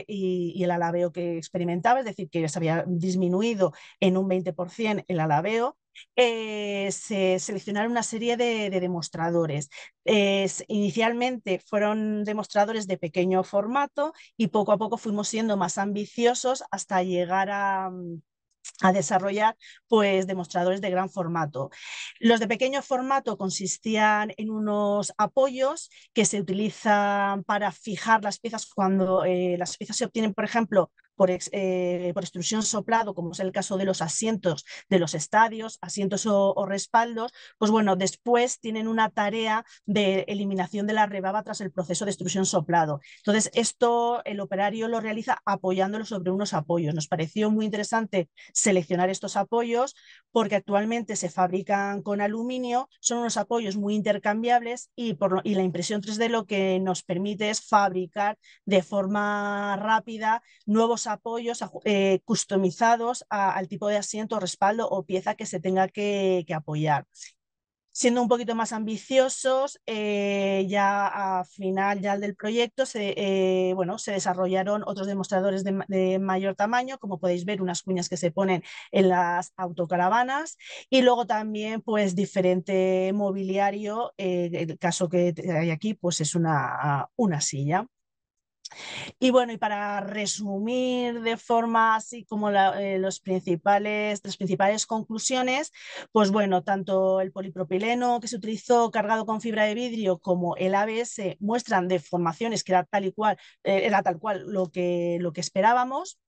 y el alabeo que experimentaba, es decir, que se había disminuido en un 20% el alabeo. Se seleccionaron una serie de demostradores. Inicialmente fueron demostradores de pequeño formato y poco a poco fuimos siendo más ambiciosos hasta llegar a desarrollar pues demostradores de gran formato. Los de pequeño formato consistían en unos apoyos que se utilizan para fijar las piezas cuando las piezas se obtienen, por ejemplo, por extrusión soplado, como es el caso de los asientos de los estadios, asientos o respaldos, pues bueno, después tienen una tarea de eliminación de la rebaba tras el proceso de extrusión soplado. Entonces, esto el operario lo realiza apoyándolo sobre unos apoyos. Nos pareció muy interesante seleccionar estos apoyos porque actualmente se fabrican con aluminio, son unos apoyos muy intercambiables y la impresión 3D lo que nos permite es fabricar de forma rápida nuevos apoyos customizados al tipo de asiento, respaldo o pieza que se tenga que apoyar. Siendo un poquito más ambiciosos, ya a final ya del proyecto bueno, se desarrollaron otros demostradores de mayor tamaño, como podéis ver, unas cuñas que se ponen en las autocaravanas y luego también pues diferente mobiliario, el caso que hay aquí pues es una silla. Y bueno, y para resumir de forma así como las principales conclusiones, pues bueno, tanto el polipropileno que se utilizó cargado con fibra de vidrio como el ABS muestran deformaciones que era tal cual lo que esperábamos.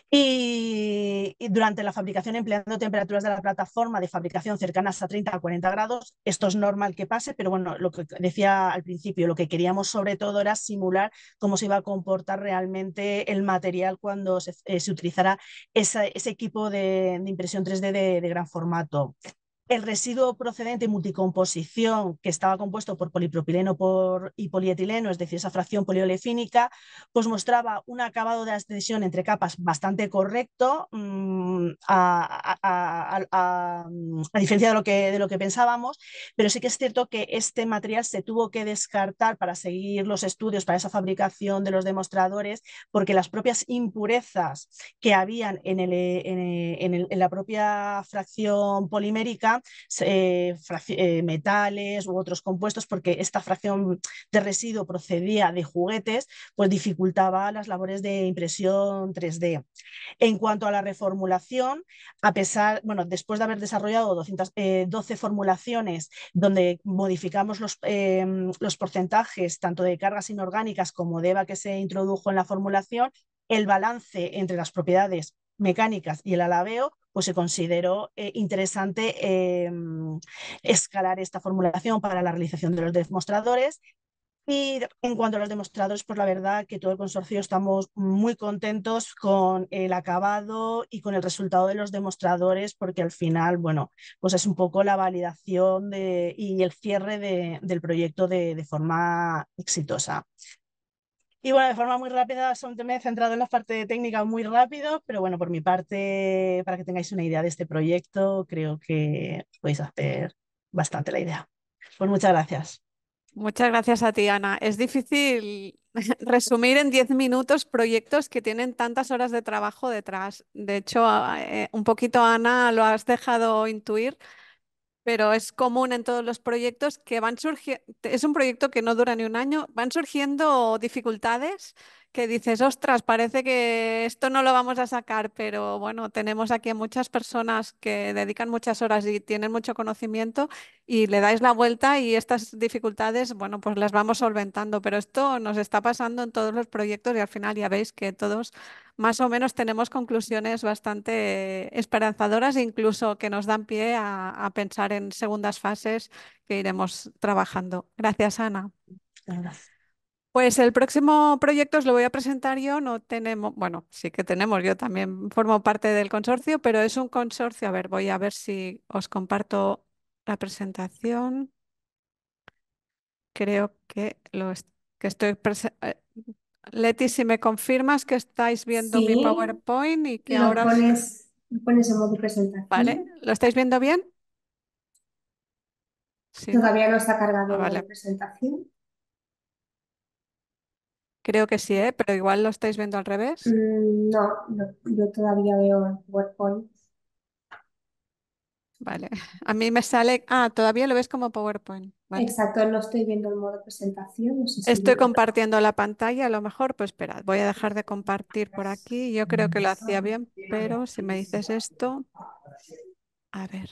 Y durante la fabricación, empleando temperaturas de la plataforma de fabricación cercanas a 30 a 40 grados, esto es normal que pase, pero bueno, lo que decía al principio, lo que queríamos sobre todo era simular cómo se iba a comportar realmente el material cuando se utilizara ese equipo de impresión 3D de gran formato. El residuo procedente multicomposición, que estaba compuesto por polipropileno y polietileno, es decir, esa fracción poliolefínica, pues mostraba un acabado de adhesión entre capas bastante correcto, a diferencia de lo que pensábamos, pero sí que es cierto que este material se tuvo que descartar para seguir los estudios para esa fabricación de los demostradores, porque las propias impurezas que habían en la propia fracción polimérica, metales u otros compuestos, porque esta fracción de residuo procedía de juguetes, pues dificultaba las labores de impresión 3D. En cuanto a la reformulación, bueno, después de haber desarrollado 12 formulaciones donde modificamos los porcentajes tanto de cargas inorgánicas como de EVA que se introdujo en la formulación, el balance entre las propiedades mecánicas y el alabeo, pues se consideró interesante escalar esta formulación para la realización de los demostradores. Y en cuanto a los demostradores, pues la verdad que todo el consorcio estamos muy contentos con el acabado y con el resultado de los demostradores, porque al final, bueno, pues es un poco la validación y el cierre del proyecto de forma exitosa. Y bueno, de forma muy rápida, solamente me he centrado en la parte técnica muy rápido, pero bueno, por mi parte, para que tengáis una idea de este proyecto, creo que podéis hacer bastante la idea. Pues muchas gracias. Muchas gracias a ti, Ana. Es difícil resumir en 10 minutos proyectos que tienen tantas horas de trabajo detrás. De hecho, un poquito, Ana, lo has dejado intuir, pero es común en todos los proyectos que van surgiendo, es un proyecto que no dura ni un año, van surgiendo dificultades que dices, ostras, parece que esto no lo vamos a sacar, pero bueno, tenemos aquí a muchas personas que dedican muchas horas y tienen mucho conocimiento y le dais la vuelta y estas dificultades, bueno, pues las vamos solventando, pero esto nos está pasando en todos los proyectos y al final ya veis que todos más o menos tenemos conclusiones bastante esperanzadoras, incluso que nos dan pie a pensar en segundas fases que iremos trabajando. Gracias, Ana. Gracias. Pues el próximo proyecto os lo voy a presentar yo. No tenemos, bueno, sí que tenemos, yo también formo parte del consorcio, pero es un consorcio. A ver, voy a ver si os comparto la presentación. Creo que que estoy Leti, si me confirmas que estáis viendo mi Sí, PowerPoint y que ahora os... lo pones en modo ¿Vale? presentación. ¿Lo estáis viendo bien? Sí, ¿no? Todavía no está Ah, cargado vale. la presentación. Creo que sí, ¿eh? Pero igual lo estáis viendo al revés. No, yo todavía veo el PowerPoint. Vale. A mí me sale... Ah, todavía lo ves como PowerPoint. Vale. Exacto, no estoy viendo el modo presentación. No sé si Estoy compartiendo la pantalla, a lo mejor, pues esperad, voy a dejar de compartir por aquí. Yo creo que lo hacía bien, pero si me dices esto, a ver,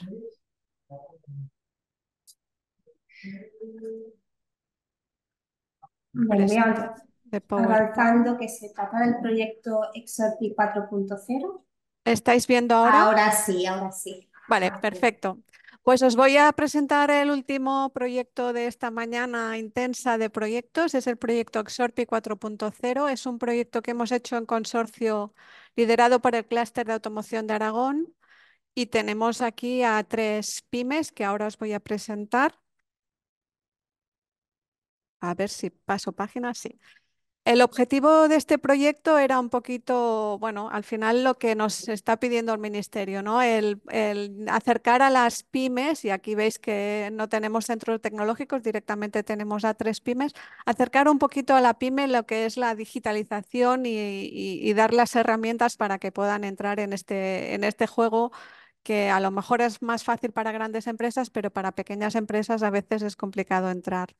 Bueno, presenta. de PowerPoint. avanzando, que se trata del proyecto Exorpi 4.0. ¿Estáis viendo ahora? Ahora sí, ahora sí. Vale, perfecto. Pues os voy a presentar el último proyecto de esta mañana intensa de proyectos. Es el proyecto Exorpi 4.0. Es un proyecto que hemos hecho en consorcio liderado por el Clúster de Automoción de Aragón. Y tenemos aquí a 3 pymes que ahora os voy a presentar. A ver si paso página, sí. El objetivo de este proyecto era un poquito, bueno, al final lo que nos está pidiendo el Ministerio, ¿no? El acercar a las pymes, y aquí veis que no tenemos centros tecnológicos, directamente tenemos a 3 pymes, acercar un poquito a la pyme lo que es la digitalización y dar las herramientas para que puedan entrar en este juego que a lo mejor es más fácil para grandes empresas, pero para pequeñas empresas a veces es complicado entrar.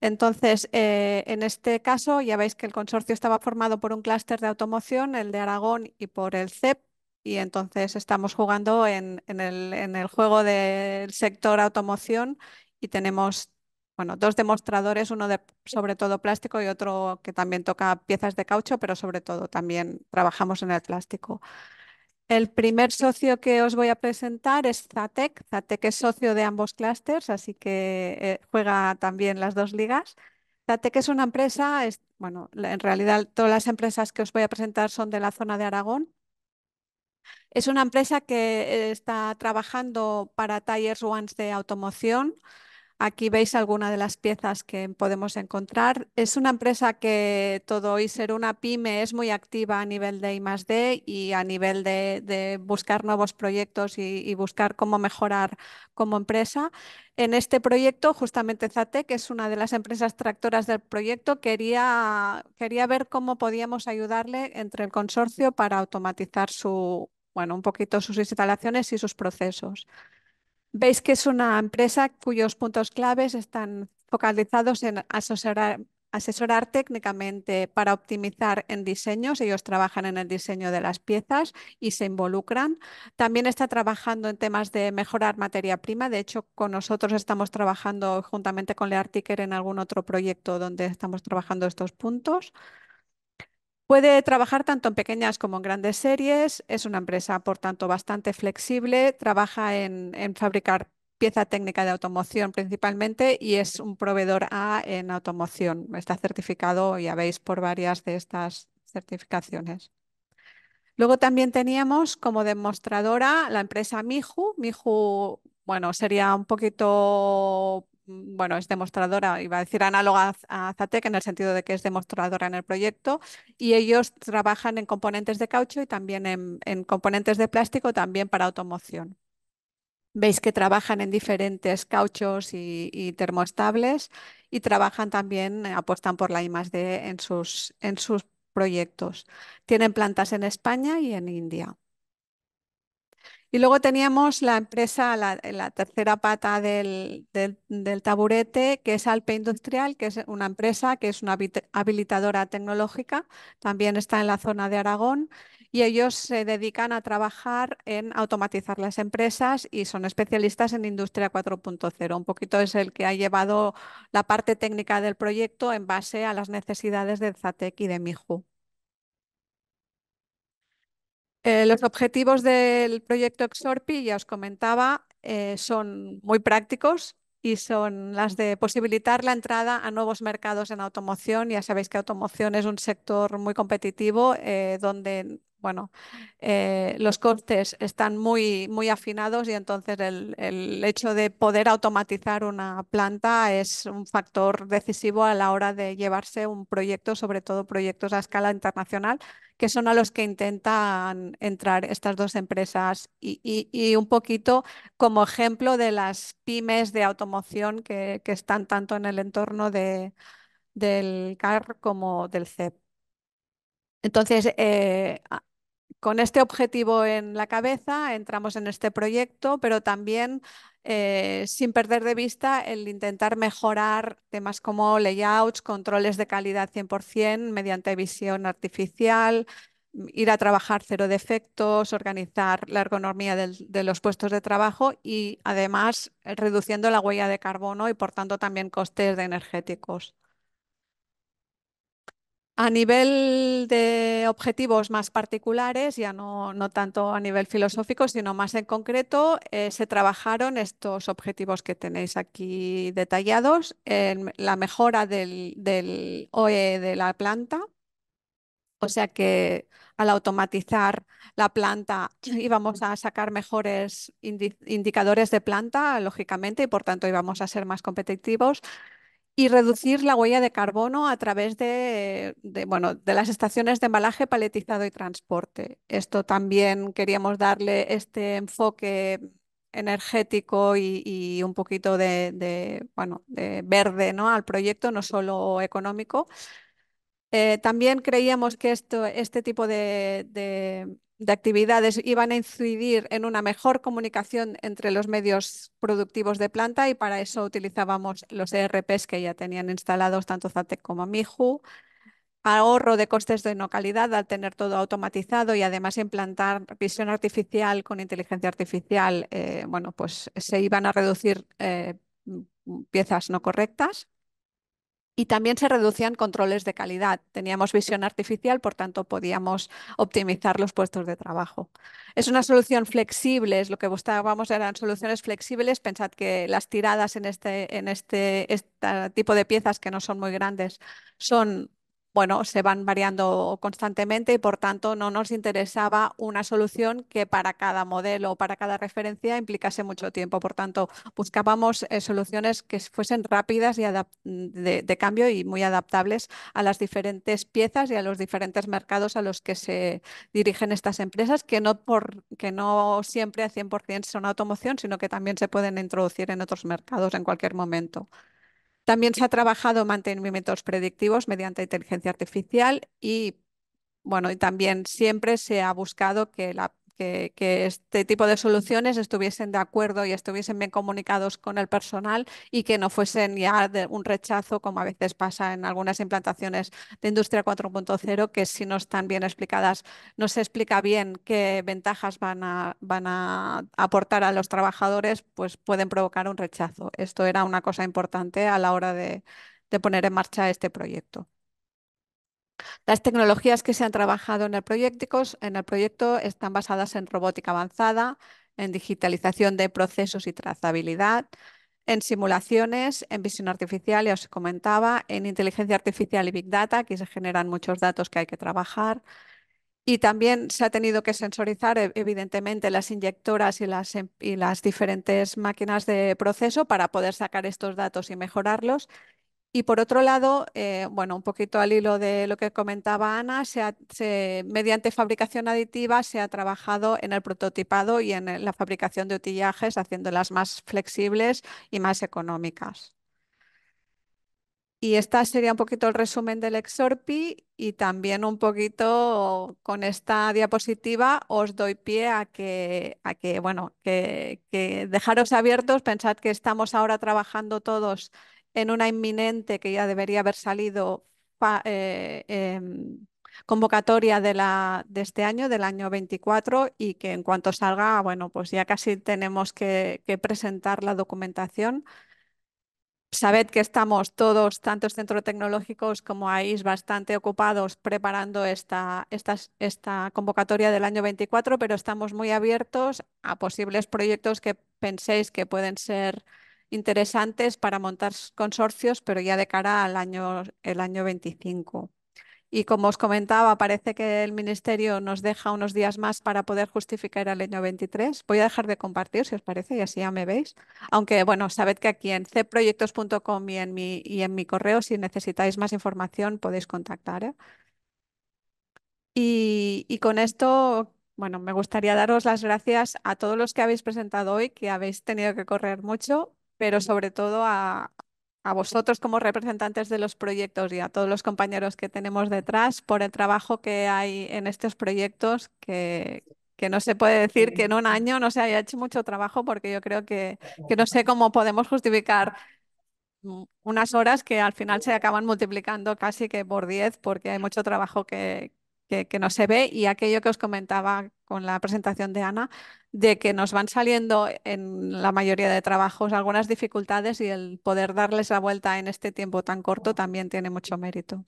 Entonces, en este caso, ya veis que el consorcio estaba formado por un clúster de automoción, el de Aragón y por el CEP, y entonces estamos jugando en el juego del sector automoción y tenemos, bueno, 2 demostradores, uno de sobre todo plástico y otro que también toca piezas de caucho, pero sobre todo también trabajamos en el plástico. El primer socio que os voy a presentar es Zatec. Zatec es socio de ambos clústeres, así que juega también las 2 ligas. Zatec es una empresa, bueno, en realidad todas las empresas que os voy a presentar son de la zona de Aragón. Es una empresa que está trabajando para Tires Ones de automoción. Aquí veis algunas de las piezas que podemos encontrar. Es una empresa que todo y ser una pyme es muy activa a nivel de I+D y a nivel de buscar nuevos proyectos y buscar cómo mejorar como empresa. En este proyecto, justamente Zatec, que es una de las empresas tractoras del proyecto, quería ver cómo podíamos ayudarle entre el consorcio para automatizar un poquito sus instalaciones y sus procesos. Veis que es una empresa cuyos puntos claves están focalizados en asesorar técnicamente para optimizar en diseños. Ellos trabajan en el diseño de las piezas y se involucran. También está trabajando en temas de mejorar materia prima. De hecho, con nosotros estamos trabajando juntamente con Learticker en algún otro proyecto donde estamos trabajando estos puntos. Puede trabajar tanto en pequeñas como en grandes series. Es una empresa, por tanto, bastante flexible. Trabaja en fabricar pieza técnica de automoción principalmente y es un proveedor A en automoción. Está certificado, ya veis, por varias de estas certificaciones. Luego también teníamos como demostradora la empresa Miju. Miju, bueno, sería un poquito, bueno, es demostradora, iba a decir análoga a Zatec en el sentido de que es demostradora en el proyecto y ellos trabajan en componentes de caucho y también en componentes de plástico también para automoción. Veis que trabajan en diferentes cauchos y termoestables y trabajan también, apuestan por la I+D en sus proyectos. Tienen plantas en España y en India. Y luego teníamos la empresa, la tercera pata del taburete, que es Alpe Industrial, que es una empresa que es una habilitadora tecnológica, también está en la zona de Aragón y ellos se dedican a trabajar en automatizar las empresas y son especialistas en Industria 4.0. Un poquito es el que ha llevado la parte técnica del proyecto en base a las necesidades de Zatec y de Miju. Los objetivos del proyecto Exorpi, ya os comentaba, son muy prácticos y son las de posibilitar la entrada a nuevos mercados en automoción. Ya sabéis que automoción es un sector muy competitivo donde, bueno, los costes están muy, muy afinados y entonces el hecho de poder automatizar una planta es un factor decisivo a la hora de llevarse un proyecto, sobre todo proyectos a escala internacional que son a los que intentan entrar estas 2 empresas y un poquito como ejemplo de las pymes de automoción que están tanto en el entorno del CAR como del CEP. Entonces, con este objetivo en la cabeza entramos en este proyecto, pero también sin perder de vista el intentar mejorar temas como layouts, controles de calidad 100% mediante visión artificial, ir a trabajar cero defectos, organizar la ergonomía de los puestos de trabajo y además reduciendo la huella de carbono y por tanto también costes de energéticos. A nivel de objetivos más particulares, ya no tanto a nivel filosófico, sino más en concreto, se trabajaron estos objetivos que tenéis aquí detallados en la mejora del OE de la planta. O sea que al automatizar la planta íbamos a sacar mejores indicadores de planta, lógicamente, y por tanto íbamos a ser más competitivos y reducir la huella de carbono a través bueno, de las estaciones de embalaje, paletizado y transporte. Esto también queríamos darle este enfoque energético y un poquito bueno, de verde, ¿no?, al proyecto, no solo económico. También creíamos que este tipo de actividades iban a incidir en una mejor comunicación entre los medios productivos de planta y para eso utilizábamos los ERPs que ya tenían instalados tanto Zatec como Miju, ahorro de costes de no calidad al tener todo automatizado y además implantar visión artificial con inteligencia artificial, bueno, pues se iban a reducir piezas no correctas. Y también se reducían controles de calidad. Teníamos visión artificial, por tanto podíamos optimizar los puestos de trabajo. Es una solución flexible, es lo que buscábamos, eran soluciones flexibles. Pensad que las tiradas en este tipo de piezas que no son muy grandes son, bueno, se van variando constantemente y por tanto no nos interesaba una solución que para cada modelo o para cada referencia implicase mucho tiempo. Por tanto, buscábamos soluciones que fuesen rápidas y de cambio y muy adaptables a las diferentes piezas y a los diferentes mercados a los que se dirigen estas empresas, que no siempre a 100% son automoción, sino que también se pueden introducir en otros mercados en cualquier momento. También se ha trabajado mantenimientos predictivos mediante inteligencia artificial y bueno, y también siempre se ha buscado que este tipo de soluciones estuviesen de acuerdo y estuviesen bien comunicados con el personal y que no fuesen ya de un rechazo, como a veces pasa en algunas implantaciones de Industria 4.0, que si no están bien explicadas, no se explica bien qué ventajas van a aportar a los trabajadores, pues pueden provocar un rechazo. Esto era una cosa importante a la hora de poner en marcha este proyecto. Las tecnologías que se han trabajado en el proyecto están basadas en robótica avanzada, en digitalización de procesos y trazabilidad, en simulaciones, en visión artificial, ya os comentaba, en inteligencia artificial y Big Data, aquí se generan muchos datos que hay que trabajar. Y también se ha tenido que sensorizar, evidentemente, las inyectoras y las diferentes máquinas de proceso para poder sacar estos datos y mejorarlos. Y por otro lado, bueno, un poquito al hilo de lo que comentaba Ana, mediante fabricación aditiva se ha trabajado en el prototipado y en la fabricación de utillajes, haciéndolas más flexibles y más económicas. Y esta sería un poquito el resumen del Exorpi y también un poquito con esta diapositiva os doy pie bueno, que dejaros abiertos. Pensad que estamos ahora trabajando todos en una inminente que ya debería haber salido convocatoria de este año, del año 24, y que en cuanto salga, bueno, pues ya casi tenemos que presentar la documentación. Sabed que estamos todos, tanto centros tecnológicos como AIS, bastante ocupados preparando esta convocatoria del año 24, pero estamos muy abiertos a posibles proyectos que penséis que pueden ser interesantes para montar consorcios, pero ya de cara el año 25. Y como os comentaba, parece que el Ministerio nos deja unos días más para poder justificar el año 23. Voy a dejar de compartir, si os parece, y así ya me veis. Aunque, bueno, sabed que aquí en cepproyectos.com y en mi correo, si necesitáis más información, podéis contactar, ¿eh? Y con esto, bueno, me gustaría daros las gracias a todos los que habéis presentado hoy, que habéis tenido que correr mucho, pero sobre todo a vosotros como representantes de los proyectos y a todos los compañeros que tenemos detrás por el trabajo que hay en estos proyectos, que no se puede decir que en un año no se haya hecho mucho trabajo, porque yo creo que no sé cómo podemos justificar unas horas que al final se acaban multiplicando casi que por 10 porque hay mucho trabajo que no se ve y aquello que os comentaba con la presentación de Ana, de que nos van saliendo en la mayoría de trabajos algunas dificultades y el poder darles la vuelta en este tiempo tan corto también tiene mucho mérito.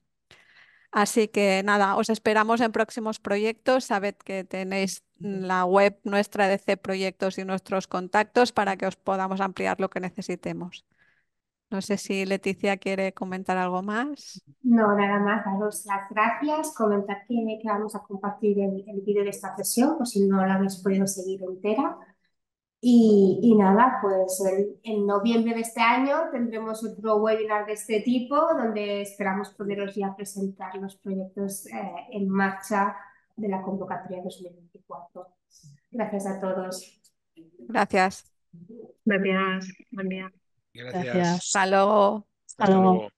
Así que nada, os esperamos en próximos proyectos. Sabed que tenéis la web nuestra de C Proyectos y nuestros contactos para que os podamos ampliar lo que necesitemos. No sé si Leticia quiere comentar algo más. No, nada más, daros las gracias, comentar que vamos a compartir el vídeo de esta sesión, por si no la habéis podido seguir entera. Y nada, pues en noviembre de este año tendremos otro webinar de este tipo, donde esperamos poderos ya presentar los proyectos en marcha de la convocatoria 2024. Gracias a todos. Gracias. Gracias. Buen día. Gracias. Hasta luego. Hasta luego.